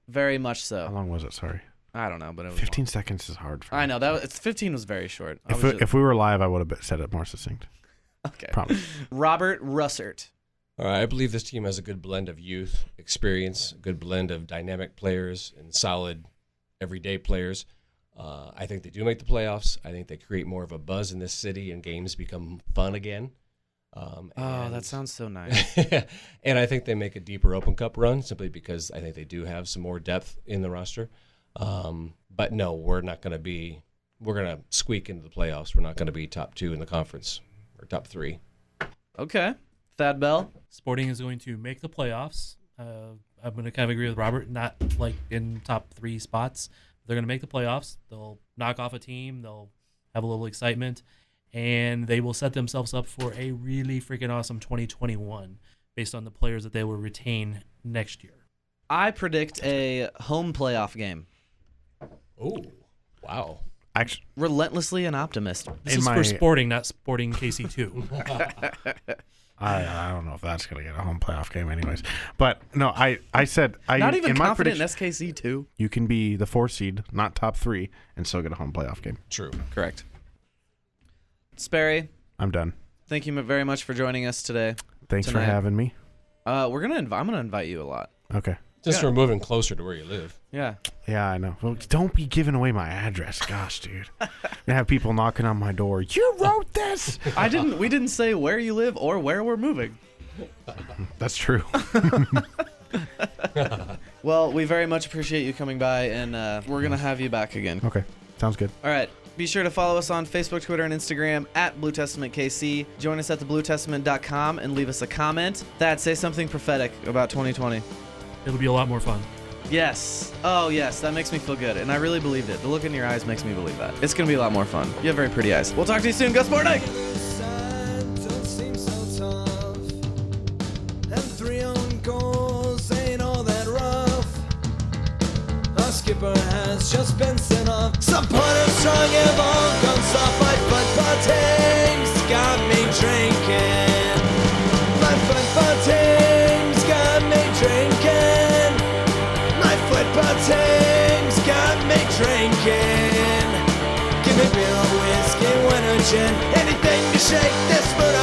Very much so. How long was it? Sorry. I don't know, but it was 15 seconds is hard for me. I know. 15 was very short. If we were live, I would have said it more succinct. Okay. Promise. Robert Russert. All right, I believe this team has a good blend of youth, experience, a good blend of dynamic players, and solid everyday players. I think they do make the playoffs. I think they create more of a buzz in this city, and games become fun again. That sounds so nice. And I think they make a deeper Open Cup run, simply because I think they do have some more depth in the roster. But no, we're going to squeak into the playoffs. We're not going to be top 2 in the conference, or top 3. Okay. Thad Bell. Sporting is going to make the playoffs. I'm going to kind of agree with Robert, not like in top 3 spots. They're going to make the playoffs. They'll knock off a team. They'll have a little excitement, and they will set themselves up for a really freaking awesome 2021 based on the players that they will retain next year. I predict a home playoff game. Oh, wow. Actually, relentlessly an optimist. This is for Sporting, not Sporting KC2. I don't know if that's going to get a home playoff game anyways. But no, I said not even in my confident in SKC2. You can be the 4 seed, not top 3, and still get a home playoff game. True. Correct. Sperry, I'm done. Thank you very much for joining us today. Thanks for having me. I'm gonna invite you a lot. Okay. Just for moving closer to where you live. Yeah. Yeah, I know. Well, don't be giving away my address. Gosh, dude. I have people knocking on my door. You wrote this. We didn't say where you live or where we're moving. That's true. Well, we very much appreciate you coming by, and we're going to have you back again. Okay. Sounds good. All right. Be sure to follow us on Facebook, Twitter, and Instagram at Blue Testament KC. Join us at thebluetestament.com and leave us a comment. Thad, say something prophetic about 2020. It'll be a lot more fun. Yes. Oh, yes. That makes me feel good. And I really believed it. The look in your eyes makes me believe that. It's going to be a lot more fun. You have very pretty eyes. We'll talk to you soon. Go Sporting! Don't seem so tough. And 3 own goals ain't all that rough. Our skipper has just been sent off. Supporters strong have all gone soft. My football team's got me drinking. My football team's got me drinking. My football team's got me drinking. Give me beer or whiskey, wine or gin, anything to shake this mood